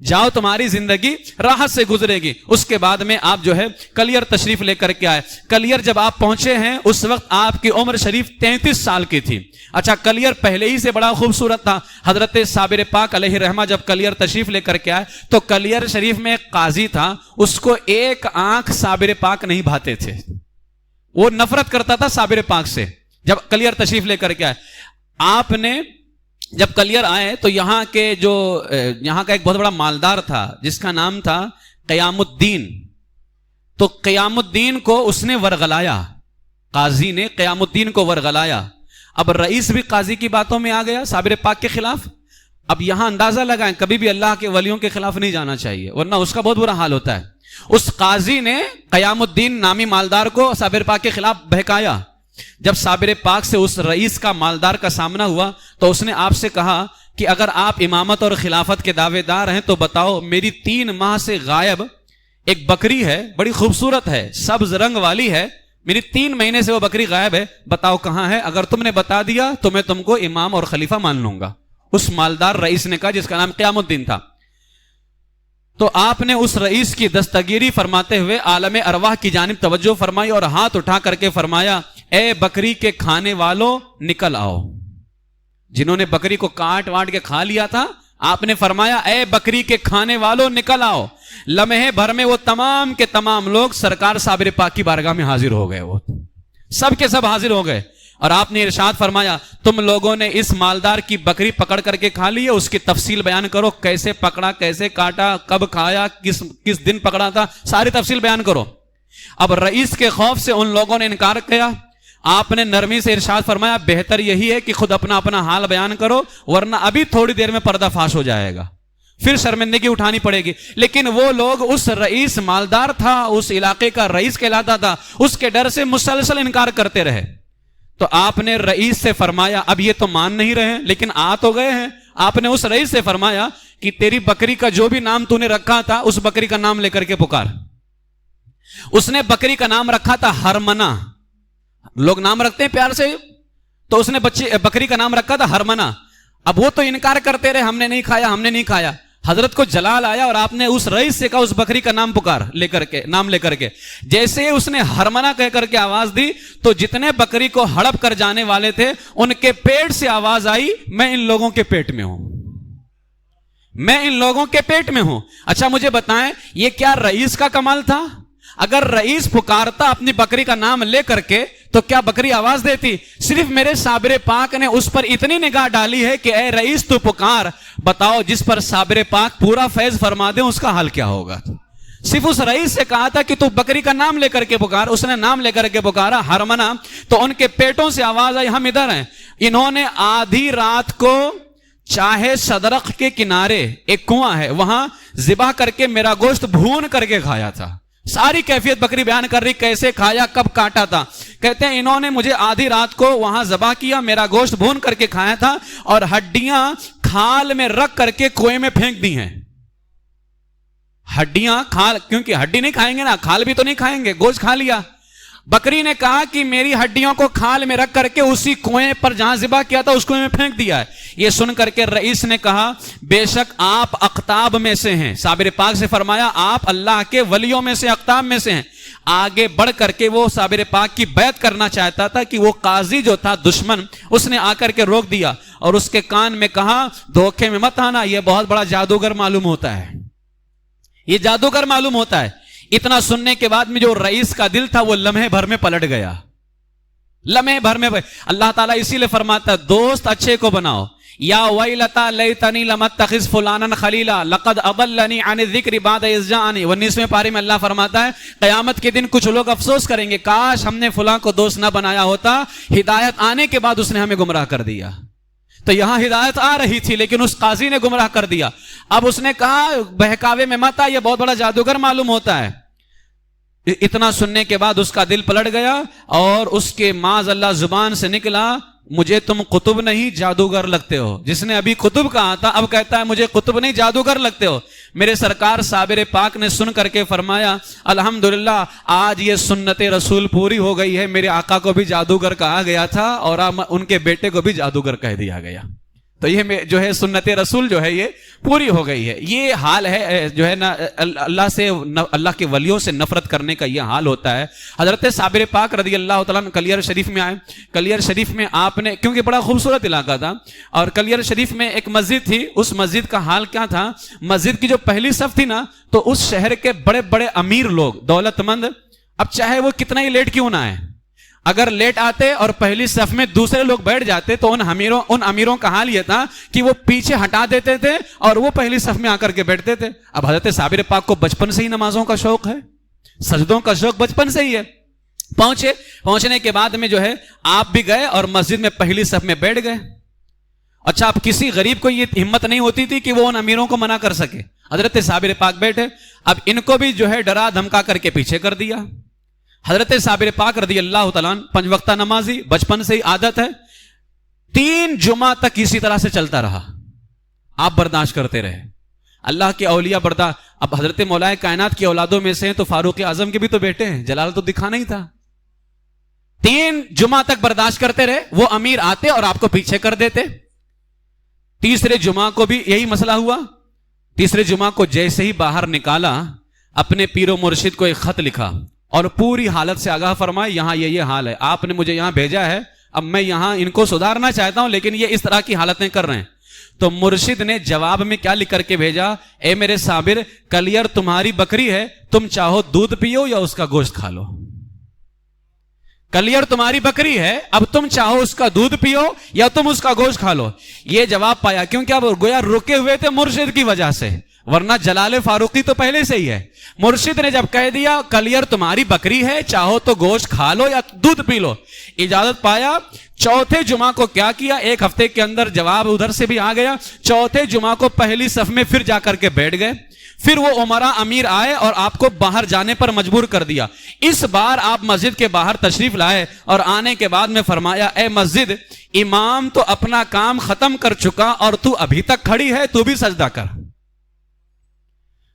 جاؤ تمہاری زندگی راحت سے گزرے گی۔ اس کے بعد میں آپ جو ہے کلیر تشریف لے کر کے آئے۔ کلیر جب آپ پہنچے ہیں اس وقت آپ کی عمر شریف 33 سال کی تھی۔ اچھا، کلیر پہلے ہی سے بڑا خوبصورت تھا۔ حضرت صابر پاک علیہ رحمہ جب کلیر تشریف لے کر کے آئے تو کلیر شریف میں ایک قاضی تھا، اس کو ایک آنکھ صابر پاک نہیں بھاتے تھے، وہ نفرت کرتا تھا صابر پاک سے۔ جب کلیر تشریف لے کر کے آئے، آپ نے جب کلیر آئے تو یہاں کا ایک بہت بڑا مالدار تھا جس کا نام تھا قیام الدین، تو قیام الدین کو اس نے ورغلایا، قاضی نے قیام الدین کو ورغلایا۔ اب رئیس بھی قاضی کی باتوں میں آ گیا صابر پاک کے خلاف۔ اب یہاں اندازہ لگائیں، کبھی بھی اللہ کے ولیوں کے خلاف نہیں جانا چاہیے ورنہ اس کا بہت برا حال ہوتا ہے۔ اس قاضی نے قیام الدین نامی مالدار کو صابر پاک کے خلاف بہکایا۔ جب صابر پاک سے اس رئیس کا مالدار کا سامنا ہوا تو اس نے آپ سے کہا کہ اگر آپ امامت اور خلافت کے دعوے دار ہیں تو بتاؤ، میری 3 ماہ سے غائب ایک بکری ہے، بڑی خوبصورت ہے، سبز رنگ والی ہے، میری 3 مہینے سے وہ بکری غائب ہے، بتاؤ کہاں ہے؟ اگر تم نے بتا دیا تو میں تم کو امام اور خلیفہ مان لوں گا۔ اس مالدار رئیس نے کہا، جس کا نام قیام الدین تھا۔ تو آپ نے اس رئیس کی دستگیری فرماتے ہوئے عالم ارواح کی جانب توجہ فرمائی اور ہاتھ اٹھا کر کے فرمایا، اے بکری کے کھانے والوں نکل آؤ۔ جنہوں نے بکری کو کاٹ واٹ کے کھا لیا تھا، آپ نے فرمایا اے بکری کے کھانے والوں نکل آؤ۔ لمحے بھر میں وہ تمام کے تمام لوگ سرکار صابر پاک کی بارگاہ میں حاضر ہو گئے، وہ سب کے سب حاضر ہو گئے، اور آپ نے ارشاد فرمایا، تم لوگوں نے اس مالدار کی بکری پکڑ کر کے کھا لی ہے، اس کی تفصیل بیان کرو، کیسے پکڑا، کیسے کاٹا، کب کھایا، کس دن پکڑا تھا، ساری تفصیل بیان کرو۔ اب رئیس کے خوف سے ان لوگوں نے انکار کیا۔ آپ نے نرمی سے ارشاد فرمایا، بہتر یہی ہے کہ خود اپنا حال بیان کرو، ورنہ ابھی تھوڑی دیر میں پردہ فاش ہو جائے گا، پھر شرمندگی اٹھانی پڑے گی۔ لیکن وہ لوگ، اس رئیس مالدار تھا، اس علاقے کا رئیس کہلاتا تھا، اس کے ڈر سے مسلسل انکار کرتے رہے۔ تو آپ نے رئیس سے فرمایا، اب یہ تو مان نہیں رہے لیکن آ تو گئے ہیں۔ آپ نے اس رئیس سے فرمایا کہ تیری بکری کا جو بھی نام تو نے رکھا تھا اس بکری کا نام لے کر کے پکار۔ اس نے بکری کا نام رکھا تھا ہرمنا، لوگ نام رکھتے ہیں پیار سے، تو اس نے بکری کا نام رکھا تھا ہرمنا۔ اب وہ تو انکار کرتے رہے، ہم نے نہیں کھایا، ہم نے نہیں کھایا۔ حضرت کو جلال آیا اور آپ نے اس رئیس سے کہا اس بکری کا نام پکار نام لے کر کے۔ جیسے اس نے ہرمنا کہہ کر کے آواز دی تو جتنے بکری کو ہڑپ کر جانے والے تھے ان کے پیٹ سے آواز آئی، میں ان لوگوں کے پیٹ میں ہوں، میں ان لوگوں کے پیٹ میں ہوں۔ اچھا مجھے بتائیں، یہ کیا رئیس کا کمال تھا؟ اگر رئیس پکارتا اپنی بکری کا نام لے کر کے تو کیا بکری آواز دیتی؟ صرف میرے صابر پاک نے اس پر اتنی نگاہ ڈالی ہے کہ اے رئیس تو پکار، بتاؤ جس پر صابر پاک پورا فیض فرما دے اس کا حال کیا ہوگا۔ صرف اس رئیس سے کہا تھا کہ تو بکری کا نام لے کر کے پکار، اس نے نام لے کر کے پکارا ہرمنا، تو ان کے پیٹوں سے آواز آئی ہم ادھر ہیں۔ انہوں نے آدھی رات کو چاہے صدرخ کے کنارے ایک کنواں ہے وہاں ذبح کر کے میرا گوشت بھون کر کے کھایا تھا۔ ساری کیفیت بکری بیان کر رہی، کیسے کھایا، کب کاٹا تھا۔ کہتے ہیں انہوں نے مجھے آدھی رات کو وہاں ذبح کیا، میرا گوشت بھون کر کے کھایا تھا، اور ہڈیاں کھال میں رکھ کر کے کنویں میں پھینک دی ہیں۔ ہڈیاں کھال، کیونکہ ہڈی نہیں کھائیں گے نا، کھال بھی تو نہیں کھائیں گے، گوشت کھا لیا۔ بکری نے کہا کہ میری ہڈیوں کو کھال میں رکھ کر کے اسی کنویں پر جہاں ذبح کیا تھا اس کنویں میں پھینک دیا ہے۔ یہ سن کر کے رئیس نے کہا بے شک آپ اقطاب میں سے ہیں۔ صابر پاک سے فرمایا آپ اللہ کے ولیوں میں سے، اقطاب میں سے ہیں، آگے بڑھ کر کے وہ صابر پاک کی بیعت کرنا چاہتا تھا کہ وہ قاضی جو تھا دشمن، اس نے آ کر کے روک دیا اور اس کے کان میں کہا دھوکے میں مت آنا، یہ بہت بڑا جادوگر معلوم ہوتا ہے، یہ جادوگر معلوم ہوتا ہے۔ اتنا سننے کے بعد میں جو رئیس کا دل تھا وہ لمحے بھر میں پلٹ گیا، لمحے بھر میں۔ اللہ تعالیٰ اسی لیے فرماتا ہے دوست اچھے کو بناؤ، یا ویلتا لیتنی لم اتخذ فلانا خلیلا لقد اضلنی عن الذکر بعد اذ جاءنی۔ 19ویں پارے میں اللہ فرماتا ہے قیامت کے دن کچھ لوگ افسوس کریں گے کاش ہم نے فلاں کو دوست نہ بنایا ہوتا، ہدایت آنے کے بعد اس نے ہمیں گمراہ کر دیا۔ تو یہاں ہدایت آ رہی تھی لیکن اس قاضی نے گمراہ کر دیا۔ اب اس نے کہا بہکاوے میں مت آ، یہ بہت بڑا جادوگر معلوم ہوتا ہے۔ اتنا سننے کے بعد اس کا دل پلٹ گیا اور اس کے معاذ اللہ زبان سے نکلا مجھے تم قطب نہیں جادوگر لگتے ہو۔ جس نے ابھی قطب کہا تھا اب کہتا ہے مجھے قطب نہیں جادوگر لگتے ہو۔ میرے سرکار صابر پاک نے سن کر کے فرمایا الحمدللہ آج یہ سنت رسول پوری ہو گئی ہے، میرے آقا کو بھی جادوگر کہا گیا تھا اور ان کے بیٹے کو بھی جادوگر کہہ دیا گیا، تو یہ جو ہے سنت رسول جو ہے یہ پوری ہو گئی ہے۔ یہ حال ہے جو ہے نا اللہ سے، اللہ کے ولیوں سے نفرت کرنے کا یہ حال ہوتا ہے۔ حضرت صابر پاک رضی اللہ تعالیٰ عنہ کلیر شریف میں آئے، کلیر شریف میں آپ نے، کیونکہ بڑا خوبصورت علاقہ تھا اور کلیر شریف میں ایک مسجد تھی، اس مسجد کا حال کیا تھا، مسجد کی جو پہلی صف تھی نا تو اس شہر کے بڑے بڑے امیر لوگ، دولت مند، اب چاہے وہ کتنا ہی لیٹ کیوں نہ آئے، اگر لیٹ آتے اور پہلی صف میں دوسرے لوگ بیٹھ جاتے تو ان امیروں کا حال یہ تھا کہ وہ پیچھے ہٹا دیتے تھے اور وہ پہلی صف میں آ کر کے بیٹھتے تھے۔ اب حضرت صابر پاک کو بچپن سے ہی نمازوں کا شوق ہے، سجدوں کا شوق بچپن سے ہی ہے۔ پہنچنے کے بعد میں جو ہے آپ بھی گئے اور مسجد میں پہلی صف میں بیٹھ گئے۔ اچھا اب کسی غریب کو یہ ہمت نہیں ہوتی تھی کہ وہ ان امیروں کو منع کر سکے، حضرت صابر پاک بیٹھے، اب ان کو بھی جو ہے ڈرا دھمکا کر کے پیچھے کر دیا۔ حضرت صابر پاک رضی اللہ تعالیٰ عنہ 5 وقتہ نمازی، بچپن سے ہی عادت ہے، 3 جمعہ تک اسی طرح سے چلتا رہا، آپ برداشت کرتے رہے، اللہ کے اولیاء برداشت۔ اب حضرت مولا کائنات کی اولادوں میں سے ہیں تو فاروق اعظم کے بھی تو بیٹے ہیں، جلال تو دکھانا ہی تھا۔ 3 جمعہ تک برداشت کرتے رہے، وہ امیر آتے اور آپ کو پیچھے کر دیتے۔ تیسرے جمعہ کو بھی یہی مسئلہ ہوا، تیسرے جمعہ کو جیسے ہی باہر نکالا اپنے پیر و مرشد کو ایک خط لکھا اور پوری حالت سے آگاہ فرمائے یہاں یہ حال ہے، آپ نے مجھے یہاں بھیجا ہے، اب میں یہاں ان کو سدھارنا چاہتا ہوں لیکن یہ اس طرح کی حالتیں کر رہے ہیں۔ تو مرشد نے جواب میں کیا لکھ کر کے بھیجا، اے میرے صابر کلیر تمہاری بکری ہے، تم چاہو دودھ پیو یا اس کا گوشت کھا لو۔ کلیر تمہاری بکری ہے، اب تم چاہو اس کا دودھ پیو یا تم اس کا گوشت کھا لو۔ یہ جواب پایا کیونکہ اب گویا رکے ہوئے تھے مرشد کی وجہ سے، ورنہ جلال فاروقی تو پہلے سے ہی ہے۔ مرشد نے جب کہہ دیا کلیر تمہاری بکری ہے، چاہو تو گوشت کھا لو یا دودھ پی لو، اجازت پایا۔ چوتھے جمعہ کو کیا کیا، 1 ہفتے کے اندر جواب ادھر سے بھی آ گیا، چوتھے جمعہ کو پہلی صف میں پھر جا کر کے بیٹھ گئے۔ پھر وہ عمرہ امیر آئے اور آپ کو باہر جانے پر مجبور کر دیا۔ اس بار آپ مسجد کے باہر تشریف لائے اور آنے کے بعد میں فرمایا اے مسجد، امام تو اپنا کام ختم کر چکا اور تو ابھی تک کھڑی ہے، تو بھی سجدہ کر۔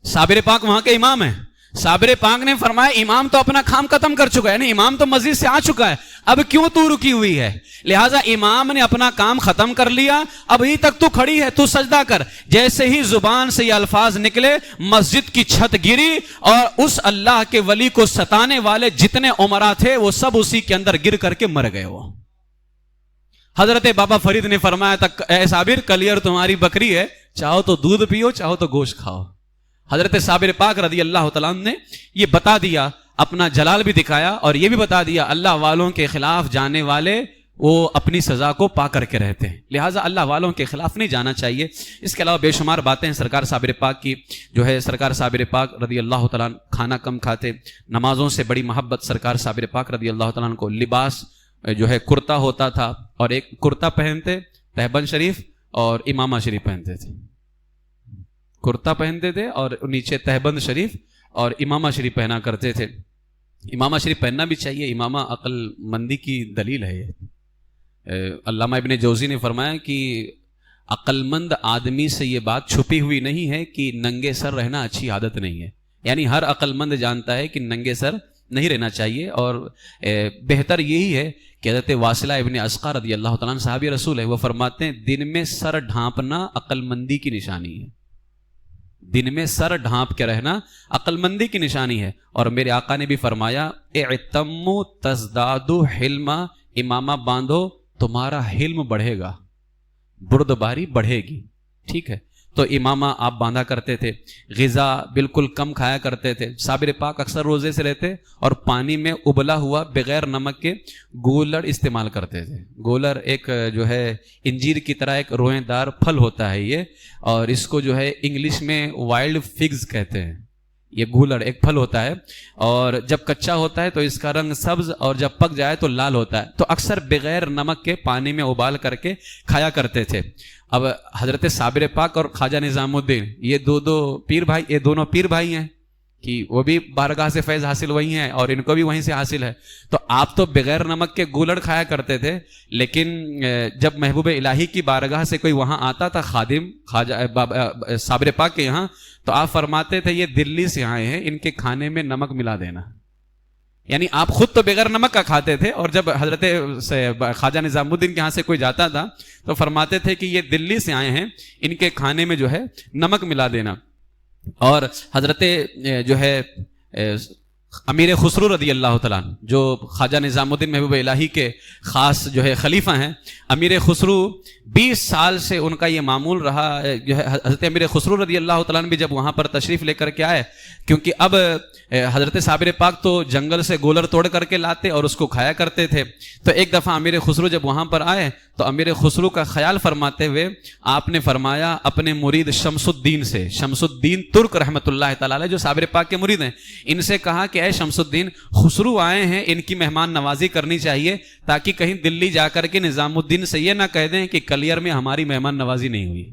صابر پاک وہاں کے امام ہیں، صابر پاک نے فرمایا امام تو اپنا کام ختم کر چکا ہے، یعنی امام تو مسجد سے آ چکا ہے، اب کیوں تو رکی ہوئی ہے؟ لہٰذا امام نے اپنا کام ختم کر لیا، ابھی تک تو کھڑی ہے، تو سجدہ کر۔ جیسے ہی زبان سے یہ الفاظ نکلے مسجد کی چھت گری اور اس اللہ کے ولی کو ستانے والے جتنے عمرا تھے وہ سب اسی کے اندر گر کر کے مر گئے۔ وہ حضرت بابا فرید نے فرمایا تھا اے صابر کلیر تمہاری بکری ہے، چاہو تو دودھ پیو چاہو تو گوشت کھاؤ۔ حضرت صابر پاک رضی اللہ تعالیٰ عنہ نے یہ بتا دیا، اپنا جلال بھی دکھایا اور یہ بھی بتا دیا اللہ والوں کے خلاف جانے والے وہ اپنی سزا کو پا کر کے رہتے ہیں، لہٰذا اللہ والوں کے خلاف نہیں جانا چاہیے۔ اس کے علاوہ بے شمار باتیں ہیں سرکار صابر پاک کی، جو ہے سرکار صابر پاک رضی اللہ تعالیٰ عنہ کھانا کم کھاتے، نمازوں سے بڑی محبت سرکار صابر پاک رضی اللہ تعالیٰ عنہ کو، لباس جو ہے کرتا ہوتا تھا اور ایک کرتا پہنتے، تہبند شریف اور امامہ شریف پہنتے تھے، کرتا پہنتے تھے اور نیچے تہبند شریف اور امامہ شریف پہنا کرتے تھے۔ امامہ شریف پہننا بھی چاہیے، امامہ عقل مندی کی دلیل ہے۔ علامہ ابن جوزی نے فرمایا کہ عقل مند آدمی سے یہ بات چھپی ہوئی نہیں ہے کہ ننگے سر رہنا اچھی عادت نہیں ہے، یعنی ہر عقل مند جانتا ہے کہ ننگے سر نہیں رہنا چاہیے، اور بہتر یہی ہے کہ حضرت واصلہ ابن اسقا رضی اللہ تعالیٰ عنہ صحابی رسول ہے، وہ فرماتے ہیں دن میں سر ڈھانپنا عقل مندی کی نشانی ہے۔ دن میں سر ڈھانپ کے رہنا عقل مندی کی نشانی ہے. اور میرے آقا نے بھی فرمایا اعتموا تزدادوا حلما، امامہ باندھو تمہارا حلم بڑھے گا، بردباری بڑھے گی. ٹھیک ہے، تو امامہ آپ باندھا کرتے تھے، غذا بالکل کم کھایا کرتے تھے. صابر پاک اکثر روزے سے رہتے اور پانی میں ابلا ہوا بغیر نمک کے گولڑ استعمال کرتے تھے. گولڑ ایک جو ہے انجیر کی طرح ایک روئیں دار پھل ہوتا ہے یہ، اور اس کو جو ہے انگلش میں وائلڈ فگز کہتے ہیں. یہ گولڑ ایک پھل ہوتا ہے اور جب کچا ہوتا ہے تو اس کا رنگ سبز اور جب پک جائے تو لال ہوتا ہے. تو اکثر بغیر نمک کے پانی میں ابال کر کے کھایا کرتے تھے. اب حضرت صابر پاک اور خواجہ نظام الدین یہ دونوں پیر بھائی ہیں کہ وہ بھی بارگاہ سے فیض حاصل وہی ہیں اور ان کو بھی وہیں سے حاصل ہے. تو آپ تو بغیر نمک کے گولڑ کھایا کرتے تھے، لیکن جب محبوب الہی کی بارگاہ سے کوئی وہاں آتا تھا خادم خواجہ صابر پاک کے یہاں، تو آپ فرماتے تھے یہ دلی سے آئے ہیں، ان کے کھانے میں نمک ملا دینا. یعنی آپ خود تو بغیر نمک کا کھاتے تھے، اور جب حضرت خواجہ نظام الدین کے یہاں سے کوئی جاتا تھا تو فرماتے تھے کہ یہ دلی سے آئے ہیں، ان کے کھانے میں جو ہے نمک ملا دینا. اور حضرت جو ہے امیر خسرو رضی اللہ تعالیٰ عنہ جو خواجہ نظام الدین محبوب الہی کے خاص جو ہے خلیفہ ہیں، امیر خسرو 20 سال سے ان کا یہ معمول رہا جو ہے. حضرت امیر خسرو رضی اللہ تعالیٰ عنہ بھی جب وہاں پر تشریف لے کر کے آئے، کیونکہ اب حضرت صابر پاک تو جنگل سے گولر توڑ کر کے لاتے اور اس کو کھایا کرتے تھے. تو ایک دفعہ امیر خسرو جب وہاں پر آئے تو امیر خسرو کا خیال فرماتے ہوئے آپ نے فرمایا اپنے مرید شمس الدین ترک رحمۃ اللہ تعالی علیہ جو صابر پاک کے مرید ہیں، ان سے کہا کہ اے شمس الدین، خسرو آئے ہیں، ان کی مہمان نوازی کرنی چاہیے تاکہ کہیں دلی جا کر کے نظام الدین سے یہ نہ کہہ دیں کہ کلیئر میں ہماری مہمان نوازی نہیں ہوئی.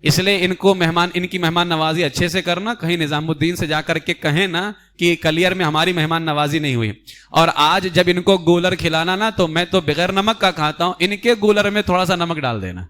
اس لیے ان کی مہمان نوازی اچھے سے کرنا، کہیں نظام الدین سے جا کر کے کہیں نا کہ کلیئر میں ہماری مہمان نوازی نہیں ہوئی. اور آج جب ان کو گولر کھلانا نا تو میں تو بغیر نمک کا کھاتا ہوں، ان کے گولر میں تھوڑا سا نمک ڈال دینا.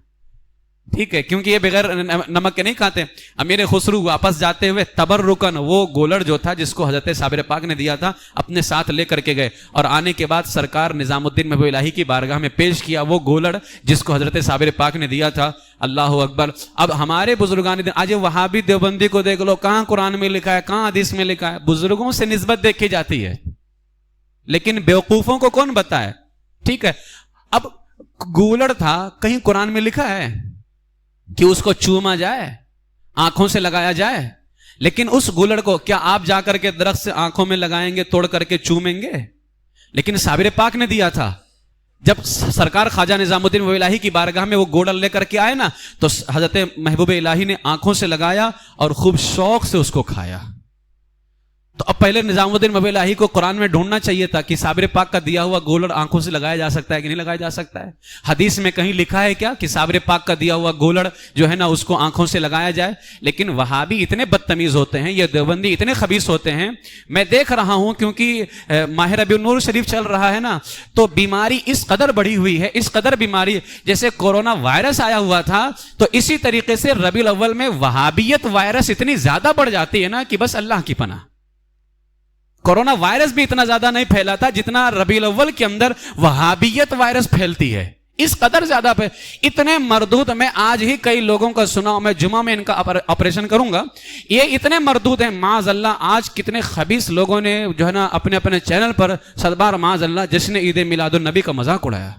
ٹھیک ہے، کیونکہ یہ بغیر نمک کے نہیں کھاتے. امیر خسرو واپس جاتے ہوئے تبرکن وہ گولڑ جو تھا جس کو حضرت صابر پاک نے دیا تھا اپنے ساتھ لے کر کے گئے، اور آنے کے بعد سرکار نظام الدین محبوب الہی کی بارگاہ میں پیش کیا وہ گولڑ جس کو حضرت صابر پاک نے دیا تھا. اللہ اکبر. اب ہمارے بزرگان دین، آج وہابی دیوبندی کو دیکھ لو، کہاں قرآن میں لکھا ہے، کہاں حدیث میں لکھا ہے. بزرگوں سے نسبت دیکھی جاتی ہے لیکن بیوقوفوں کو کون بتائے. ٹھیک ہے، اب گولڑ تھا، کہیں قرآن میں لکھا ہے کہ اس کو چوما جائے، آنکھوں سے لگایا جائے؟ لیکن اس گولڑ کو کیا آپ جا کر کے درخت سے آنکھوں میں لگائیں گے، توڑ کر کے چومیں گے؟ لیکن صابر پاک نے دیا تھا. جب سرکار خواجہ نظام الدین محبوب الہی کی بارگاہ میں وہ گولڑ لے کر کے آئے نا تو حضرت محبوب الہی نے آنکھوں سے لگایا اور خوب شوق سے اس کو کھایا. تو اب پہلے نظام الدین محبوب الہی کو قرآن میں ڈھونڈنا چاہیے تھا کہ صابر پاک کا دیا ہوا گولڑ آنکھوں سے لگایا جا سکتا ہے کہ نہیں لگایا جا سکتا ہے. حدیث میں کہیں لکھا ہے کیا کہ صابر پاک کا دیا ہوا گولڑ جو ہے نا اس کو آنکھوں سے لگایا جائے؟ لیکن وہابی اتنے بدتمیز ہوتے ہیں، یہ دیوبندی اتنے خبیث ہوتے ہیں. میں دیکھ رہا ہوں کیونکہ ماہ ربیع النور شریف چل رہا ہے نا، تو بیماری اس قدر بڑھی ہوئی ہے، اس قدر بیماری، جیسے کورونا وائرس آیا ہوا تھا تو اسی طریقے سے ربیع الاول میں وہابیت وائرس اتنی زیادہ بڑھ جاتی ہے نا کہ بس اللہ کی پناہ. کورونا وائرس بھی اتنا زیادہ نہیں پھیلا تھا جتنا ربیع الاول کے اندر وہابیت وائرس پھیلتی ہے، اس قدر زیادہ اتنے مردود. میں آج ہی کئی لوگوں کا سنا، میں جمعہ میں ان کا آپریشن کروں گا، یہ اتنے مردود ہیں معاذ اللہ. آج کتنے خبیث لوگوں نے جو ہے نا اپنے اپنے چینل پر صدبار معاذ اللہ جشن عید میلاد النبی کا مذاق اڑایا.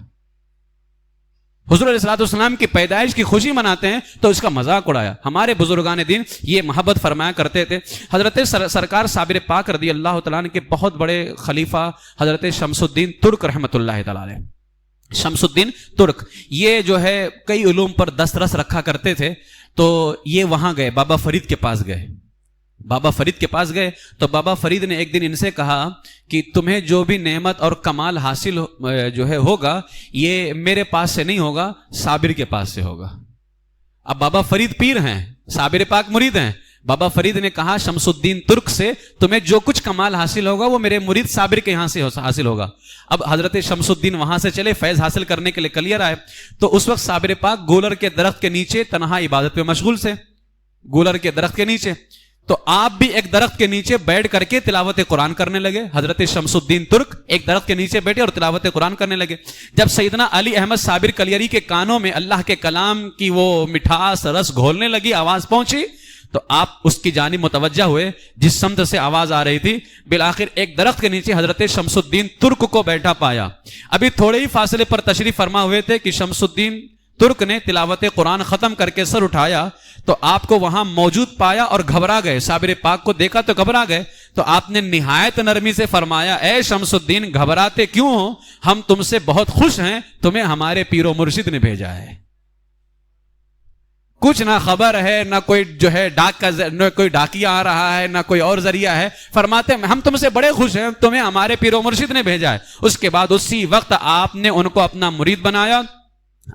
حضور علیہ السلام کی پیدائش کی خوشی مناتے ہیں تو اس کا مذاق اڑایا. ہمارے بزرگان دین یہ محبت فرمایا کرتے تھے. حضرت سرکار صابر پاک رضی اللہ تعالیٰ عنہ کے بہت بڑے خلیفہ حضرت شمس الدین ترک رحمۃ اللہ تعالیٰ علیہ، شمس الدین ترک یہ جو ہے کئی علوم پر دسترس رکھا کرتے تھے. تو یہ وہاں گئے، بابا فرید کے پاس گئے. بابا فرید کے پاس گئے تو بابا فرید نے ایک دن ان سے کہا کہ تمہیں جو بھی نعمت اور کمال حاصل جو ہے ہوگا یہ میرے پاس سے نہیں ہوگا، صابر کے پاس سے ہوگا. اب بابا فرید پیر ہیں، صابر پاک مرید ہیں. بابا فرید نے کہا شمس الدین ترک سے تمہیں جو کچھ کمال حاصل ہوگا وہ میرے مرید صابر کے یہاں سے حاصل ہوگا. اب حضرت شمس الدین وہاں سے چلے فیض حاصل کرنے کے لیے کلیئر آئے تو اس وقت صابر پاک گولر کے درخت کے نیچے تنہا عبادت پہ مشغول سے، گولر کے درخت کے نیچے. تو آپ بھی ایک درخت کے نیچے بیٹھ کر کے تلاوت قرآن کرنے لگے. حضرت شمس الدین ترک ایک درخت کے نیچے بیٹھے اور تلاوت قرآن کرنے لگے. جب سیدنا علی احمد صابر کلیری کے کانوں میں اللہ کے کلام کی وہ مٹھاس رس گھولنے لگی، آواز پہنچی تو آپ اس کی جانب متوجہ ہوئے جس سمت سے آواز آ رہی تھی. بالآخر ایک درخت کے نیچے حضرت شمس الدین ترک کو بیٹھا پایا. ابھی تھوڑے ہی فاصلے پر تشریف فرما ہوئے تھے کہ شمس الدین ترک نے تلاوت قرآن ختم کر کے سر اٹھایا تو آپ کو وہاں موجود پایا اور گھبرا گئے. صابر پاک کو دیکھا تو گھبرا گئے. تو آپ نے نہایت نرمی سے فرمایا اے شمس الدین گھبراتے کیوں ہو, ہم تم سے بہت خوش ہیں, تمہیں ہمارے پیر و مرشد نے بھیجا ہے. کچھ نہ خبر ہے, نہ کوئی جو ہے ڈاک کا نہ کوئی ڈاکیا آ رہا ہے, نہ کوئی اور ذریعہ ہے. فرماتے ہم تم سے بڑے خوش ہیں, تمہیں ہمارے پیر و مرشد نے بھیجا ہے. اس کے بعد اسی وقت آپ نے ان کو اپنا مرید بنایا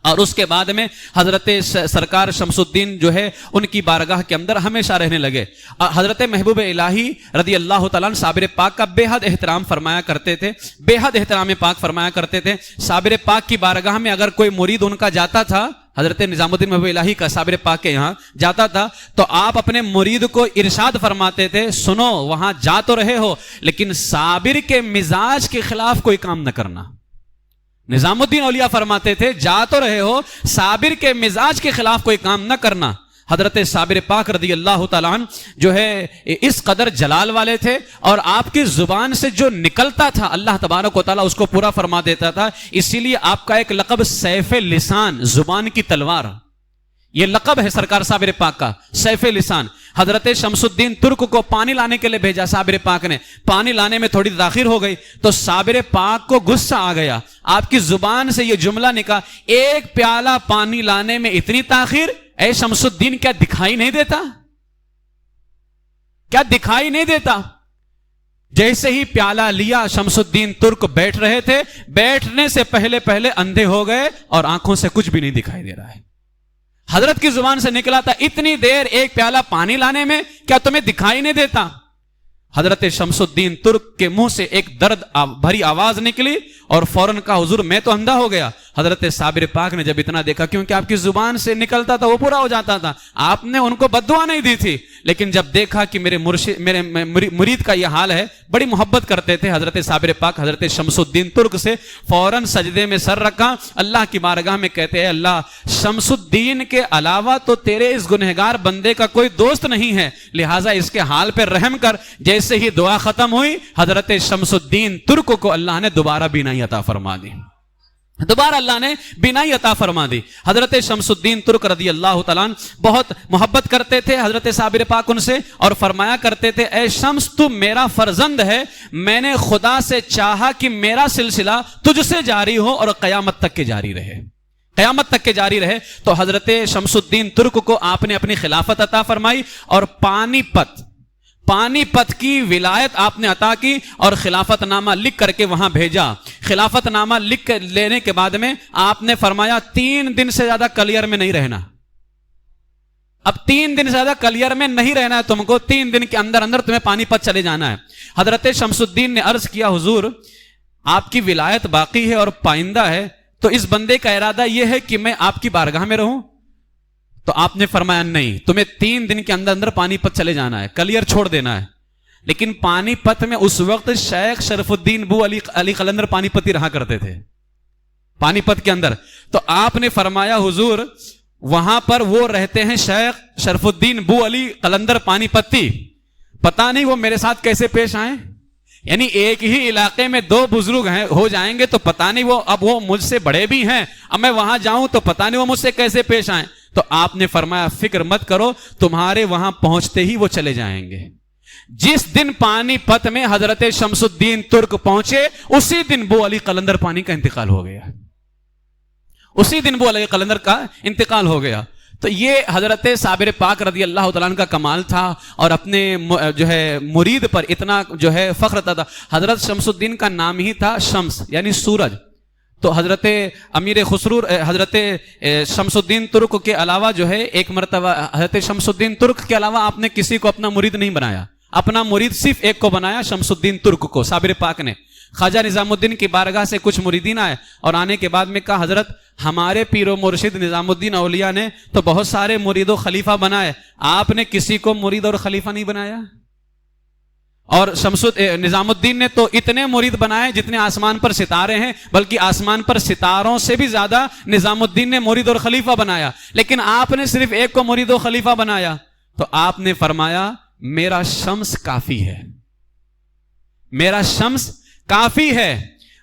اور اس کے بعد میں حضرت سرکار شمس الدین جو ہے ان کی بارگاہ کے اندر ہمیشہ رہنے لگے. حضرت محبوب الہی رضی اللہ تعالیٰ عنہ صابر پاک کا بے حد احترام فرمایا کرتے تھے, بے حد احترام پاک فرمایا کرتے تھے. صابر پاک کی بارگاہ میں اگر کوئی مرید ان کا جاتا تھا, حضرت نظام الدین محبوب الہی کا صابر پاک کے یہاں جاتا تھا, تو آپ اپنے مرید کو ارشاد فرماتے تھے سنو وہاں جا تو رہے ہو لیکن صابر کے مزاج کے خلاف کوئی کام نہ کرنا. نظام الدین اولیاء فرماتے تھے جا تو رہے ہو, صابر کے مزاج کے خلاف کوئی کام نہ کرنا. حضرت صابر پاک رضی اللہ تعالیٰ عنہ جو ہے اس قدر جلال والے تھے اور آپ کی زبان سے جو نکلتا تھا اللہ تبارک و تعالیٰ اس کو پورا فرما دیتا تھا. اسی لیے آپ کا ایک لقب سیف لسان, زبان کی تلوار, یہ لقب ہے سرکار صابر پاک کا, سیف لسان. حضرت شمس الدین ترک کو پانی لانے کے لیے بھیجا صابر پاک نے, پانی لانے میں تھوڑی تاخیر ہو گئی تو صابر پاک کو غصہ آ گیا. آپ کی زبان سے یہ جملہ نکلا ایک پیالہ پانی لانے میں اتنی تاخیر, اے شمس الدین کیا دکھائی نہیں دیتا, کیا دکھائی نہیں دیتا. جیسے ہی پیالہ لیا شمس الدین ترک بیٹھ رہے تھے, بیٹھنے سے پہلے اندھے ہو گئے اور آنکھوں سے کچھ بھی نہیں دکھائی دے رہا ہے. حضرت کی زبان سے نکلا تھا اتنی دیر ایک پیالہ پانی لانے میں کیا تمہیں دکھائی نہیں دیتا. حضرت شمس الدین ترک کے منہ سے ایک درد بھری آواز نکلی اور فوراً کہا حضور میں تو اندھا ہو گیا. حضرت صابر پاک نے جب اتنا دیکھا, کیونکہ آپ کی زبان سے نکلتا تھا وہ پورا ہو جاتا تھا, آپ نے ان کو بددعا نہیں دی تھی, لیکن جب دیکھا کہ میرے مرید کا یہ حال ہے, بڑی محبت کرتے تھے حضرت صابر پاک حضرت شمس الدین ترک سے, فوراً سجدے میں سر رکھا, اللہ کی بارگاہ میں کہتے ہیں اللہ شمس الدین کے علاوہ تو تیرے اس گنہگار بندے کا کوئی دوست نہیں ہے, لہٰذا اس کے حال پہ رحم کر. جیسے ہی دعا ختم ہوئی حضرت شمس الدین ترک کو اللہ نے دوبارہ بینائی عطا فرما دی, دوبارہ اللہ نے بینائی عطا فرما دی. حضرت شمس الدین ترک رضی اللہ تعالیٰ عنہ بہت محبت کرتے تھے حضرت صابر پاک ان سے, اور فرمایا کرتے تھے اے شمس تو میرا فرزند ہے, میں نے خدا سے چاہا کہ میرا سلسلہ تجھ سے جاری ہو اور قیامت تک کے جاری رہے, قیامت تک کے جاری رہے. تو حضرت شمس الدین ترک کو آپ نے اپنی خلافت عطا فرمائی اور پانی پت کی ولایت آپ نے عطا کی اور خلافت نامہ لکھ کر کے وہاں بھیجا. خلافت نامہ لکھ کر لینے کے بعد میں آپ نے فرمایا 3 دن سے زیادہ کلیر میں نہیں رہنا. اب 3 دن سے زیادہ کلیر میں نہیں رہنا ہے تم کو, 3 دن کے اندر تمہیں پانی پت چلے جانا ہے. حضرت شمس الدین نے عرض کیا حضور آپ کی ولایت باقی ہے اور پائندہ ہے, تو اس بندے کا ارادہ یہ ہے کہ میں آپ کی بارگاہ میں رہوں. تو آپ نے فرمایا نہیں, تمہیں 3 دن کے اندر پانی پت چلے جانا ہے, کلیر چھوڑ دینا ہے. لیکن پانی پت میں اس وقت شیخ شرف الدین بو علی قلندر پانی پتی رہا کرتے تھے پانی پت کے اندر. تو آپ نے فرمایا حضور وہاں پر وہ رہتے ہیں شیخ شرف الدین بو علی قلندر پانی پتی, پتہ نہیں وہ میرے ساتھ کیسے پیش آئیں. یعنی ایک ہی علاقے میں 2 بزرگ ہیں ہو جائیں گے تو پتہ نہیں وہ مجھ سے بڑے بھی ہیں, اب میں وہاں جاؤں تو پتہ نہیں وہ مجھ سے کیسے پیش آئیں. تو آپ نے فرمایا فکر مت کرو, تمہارے وہاں پہنچتے ہی وہ چلے جائیں گے. جس دن پانی پت میں حضرت شمس الدین ترک پہنچے اسی دن بو علی قلندر پانی کا انتقال ہو گیا, اسی دن بو علی قلندر کا انتقال ہو گیا. تو یہ حضرت صابر پاک رضی اللہ تعالیٰ عنہ کا کمال تھا اور اپنے جو ہے مرید پر اتنا جو ہے فخر تھا. حضرت شمس الدین کا نام ہی تھا شمس یعنی سورج. تو حضرت امیر خسرو حضرت شمس الدین ترک کے علاوہ جو ہے ایک مرتبہ حضرت شمس الدین ترک کے علاوہ آپ نے کسی کو اپنا مرید نہیں بنایا, اپنا مرید صرف ایک کو بنایا, شمس الدین ترک کو صابر پاک نے. خواجہ نظام الدین کی بارگاہ سے کچھ مریدین آئے اور آنے کے بعد میں کہا حضرت ہمارے پیر و مرشد نظام الدین اولیاء نے تو بہت سارے مرید و خلیفہ بنائے, آپ نے کسی کو مرید اور خلیفہ نہیں بنایا. اور نظام الدین نے تو اتنے مرید بنائے جتنے آسمان پر ستارے ہیں, بلکہ آسمان پر ستاروں سے بھی زیادہ نظام الدین نے مرید اور خلیفہ بنایا, لیکن آپ نے صرف ایک کو مرید و خلیفہ بنایا. تو آپ نے فرمایا میرا شمس کافی ہے، میرا شمس کافی ہے،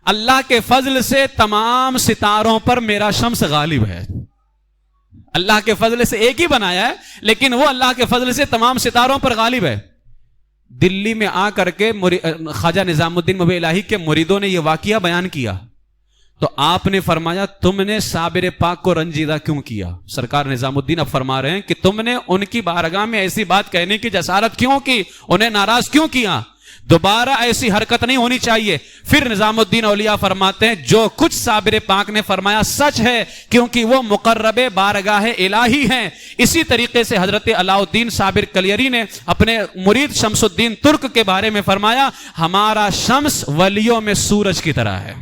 اللہ کے فضل سے تمام ستاروں پر میرا شمس غالب ہے۔ اللہ کے فضل سے ایک ہی بنایا ہے لیکن وہ اللہ کے فضل سے تمام ستاروں پر غالب ہے۔ دلی میں آ کر کے خواجہ نظام الدین محب الہی کے مریدوں نے یہ واقعہ بیان کیا تو آپ نے فرمایا تم نے صابر پاک کو رنجیدہ کیوں کیا؟ سرکار نظام الدین اب فرما رہے ہیں کہ تم نے ان کی بارگاہ میں ایسی بات کہنے کی جسارت کیوں کی، انہیں ناراض کیوں کیا؟ دوبارہ ایسی حرکت نہیں ہونی چاہیے۔ پھر نظام الدین اولیاء فرماتے ہیں جو کچھ صابر پاک نے فرمایا سچ ہے کیونکہ وہ مقرب بارگاہ الہی ہیں۔ اسی طریقے سے حضرت علاؤالدین صابر کلیری نے اپنے مرید شمس الدین ترک کے بارے میں فرمایا ہمارا شمس ولیوں میں سورج کی طرح ہے،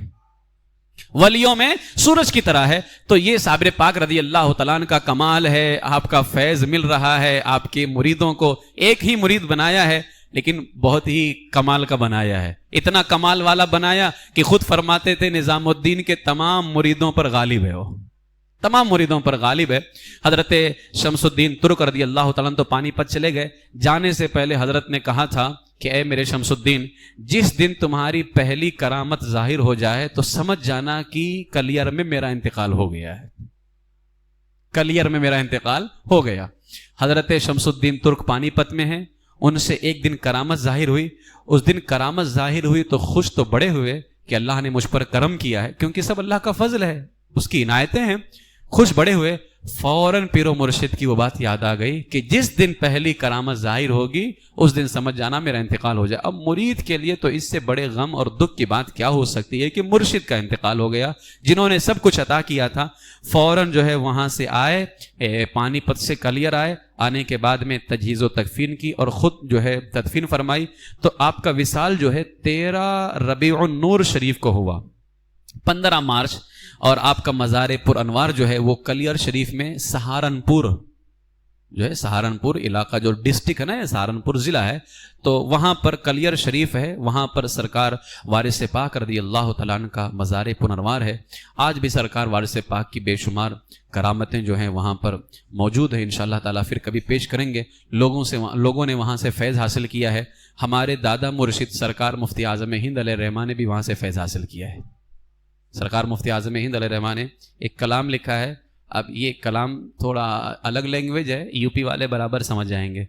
ولیوں میں سورج کی طرح ہے۔ تو یہ صابر پاک رضی اللہ تعالیٰ عنہ کا کمال ہے، آپ کا فیض مل رہا ہے، آپ کے مریدوں کو ایک ہی مرید بنایا ہے لیکن بہت ہی کمال کا بنایا ہے، اتنا کمال والا بنایا کہ خود فرماتے تھے نظام الدین کے تمام مریدوں پر غالب ہے، وہ تمام مریدوں پر غالب ہے۔ حضرت شمس الدین ترک رضی اللہ تعالیٰ عنہ تو پانی پت چلے گئے، جانے سے پہلے حضرت نے کہا تھا کہ اے میرے شمس الدین جس دن تمہاری پہلی کرامت ظاہر ہو جائے تو سمجھ جانا کہ کلیئر میں میرا انتقال ہو گیا ہے، کلیئر میں میرا انتقال ہو گیا۔ حضرت شمس الدین ترک پانی پت میں ہیں، ان سے ایک دن کرامت ظاہر ہوئی، اس دن کرامت ظاہر ہوئی تو خوش تو بڑے ہوئے کہ اللہ نے مجھ پر کرم کیا ہے، کیونکہ سب اللہ کا فضل ہے، اس کی عنایتیں ہیں، خوش بڑے ہوئے۔ فوراً پیر و مرشد کی وہ بات یاد آ گئی کہ جس دن پہلی کرامت ظاہر ہوگی اس دن سمجھ جانا میرا انتقال ہو جائے۔ اب مرید کے لیے تو اس سے بڑے غم اور دکھ کی بات کیا ہو سکتی ہے کہ مرشد کا انتقال ہو گیا، جنہوں نے سب کچھ عطا کیا تھا۔ فوراً جو ہے وہاں سے آئے، پانی پت سے کلیئر آئے، آنے کے بعد میں تجہیز و تکفین کی اور خود جو ہے تدفین فرمائی۔ تو آپ کا وصال جو ہے 13 ربیع النور شریف کو ہوا، 15 مارچ، اور آپ کا مزار پر انوار جو ہے وہ کلیئر شریف میں سہارنپور جو ہے، سہارنپور علاقہ جو ڈسٹرکٹ ہے نا، سہارنپور ضلع ہے، تو وہاں پر کلیئر شریف ہے، وہاں پر سرکار وارث پاک رضی اللہ تعالیٰ عنہ کا مزار پر انوار ہے۔ آج بھی سرکار وارث پاک کی بے شمار کرامتیں جو ہیں وہاں پر موجود ہیں، انشاءاللہ تعالیٰ پھر کبھی پیش کریں گے۔ لوگوں نے وہاں سے فیض حاصل کیا ہے، ہمارے دادا مرشد سرکار مفتی اعظم ہند علیہ الرحمٰن نے بھی وہاں سے فیض حاصل کیا ہے۔ سرکار مفتی اعظم ہند علیہ الرحمٰن نے ایک کلام لکھا ہے، اب یہ کلام تھوڑا الگ لینگویج ہے، یو پی والے برابر سمجھ جائیں گے،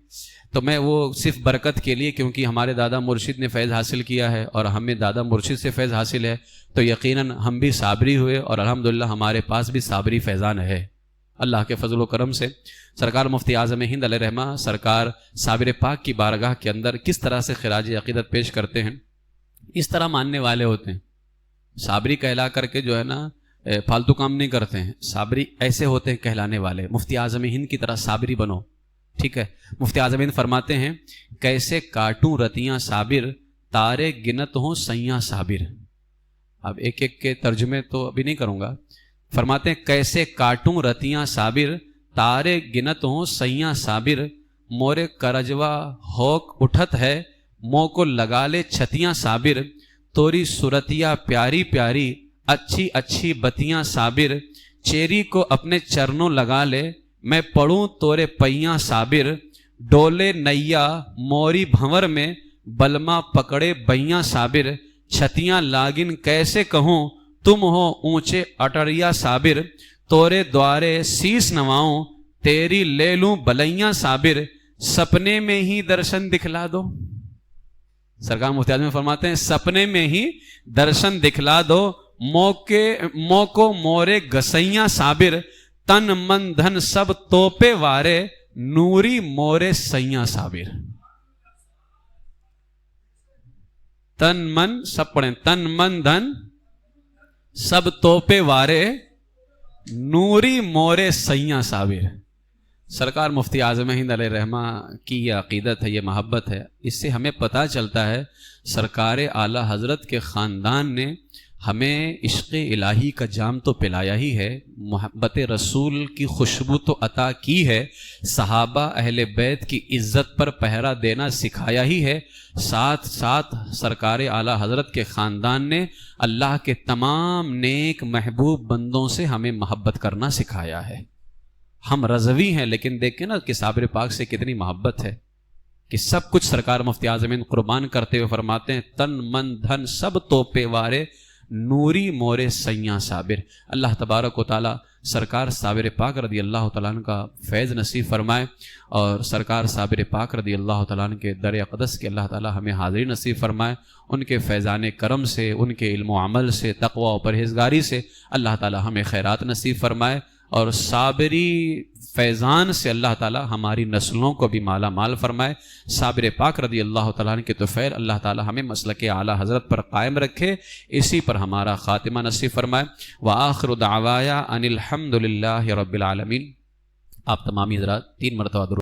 تو میں وہ صرف برکت کے لیے، کیونکہ ہمارے دادا مرشد نے فیض حاصل کیا ہے اور ہمیں دادا مرشد سے فیض حاصل ہے تو یقیناً ہم بھی صابری ہوئے اور الحمدللہ ہمارے پاس بھی صابری فیضان ہے اللہ کے فضل و کرم سے۔ سرکار مفتی اعظم ہند علیہ الرحمٰ سرکار صابر پاک کی بارگاہ کے اندر کس طرح سے خراج عقیدت پیش کرتے ہیں، اس طرح ماننے والے ہوتے ہیں، صابری کہلا کر کے جو ہے نا فالتو کام نہیں کرتے ہیں، صابری ایسے ہوتے ہیں کہلانے والے، مفتی اعظم ہند کی طرح صابری بنو، ٹھیک ہے۔ مفتی اعظم ہند فرماتے ہیں کیسے کاٹوں رتیاں صابر تارے گنت ہوں سیاں صابر۔ اب ایک ایک کے ترجمے تو ابھی نہیں کروں گا۔ فرماتے ہیں کیسے کاٹوں رتیاں صابر تارے گنت ہوں سیاں صابر، مورے کرجوا ہوک اٹھت ہے مو کو لگا لے چھتیاں صابر، توری صورتیا پیاری پیاری اچھی اچھی بتیاں صابر، چیری کو اپنے چرنوں لگا لے میں پڑھوں تورے پیاں صابر، ڈولے نیا موری بھنور میں بلما پکڑے بیاں صابر، چھتیاں لاگن کیسے کہوں تم ہو اونچے اٹڑیا صابر، تورے دوارے سیس نواؤں تیری لے لوں بلیاں صابر، سپنے میں ہی درشن دکھلا دو۔ سرکار مفتی اعظم فرماتے ہیں سپنے میں ہی درشن دکھلا دو، مو کو مورے گسیاں صابر، تن من دھن سب توپے وارے نوری مورے سیاں صابر۔ تن من سب پڑھیں، تن من دھن سب توپے وارے نوری مورے سیاں صابر۔ سرکار مفتی اعظم ہند علیہ الرحمٰ کی یہ عقیدت ہے، یہ محبت ہے، اس سے ہمیں پتہ چلتا ہے سرکار اعلیٰ حضرت کے خاندان نے ہمیں عشق الہی کا جام تو پلایا ہی ہے، محبت رسول کی خوشبو تو عطا کی ہے، صحابہ اہل بیت کی عزت پر پہرا دینا سکھایا ہی ہے، ساتھ ساتھ سرکار اعلیٰ حضرت کے خاندان نے اللہ کے تمام نیک محبوب بندوں سے ہمیں محبت کرنا سکھایا ہے۔ ہم رضوی ہیں لیکن دیکھیں نا کہ صابر پاک سے کتنی محبت ہے کہ سب کچھ سرکار مفتی اعظمین قربان کرتے ہوئے فرماتے ہیں تن من دھن سب توپے وارے نوری مورے سیاں صابر. اللہ تبارک و تعالی سرکار صابر پاک رضی اللہ تعالیٰ عنہ کا فیض نصیب فرمائے اور سرکار صابر پاک رضی اللہ تعالیٰ عنہ کے در اقدس کے اللہ تعالیٰ ہمیں حاضری نصیب فرمائے. ان کے فیضان کرم سے، ان کے علم و عمل سے، تقوی و پرہیزگاری سے اللہ تعالیٰ ہمیں خیرات نصیب فرمائے اور صابری فیضان سے اللہ تعالیٰ ہماری نسلوں کو بھی مالا مال فرمائے. صابر پاک رضی اللہ تعالیٰ عنہ کے طفیل اللہ تعالیٰ ہمیں مسلک اعلیٰ حضرت پر قائم رکھے، اسی پر ہمارا خاتمہ نصیب فرمائے. وآخر دعوایا ان الحمد للہ رب العالمین. آپ تمامی حضرات 3 مرتبہ درود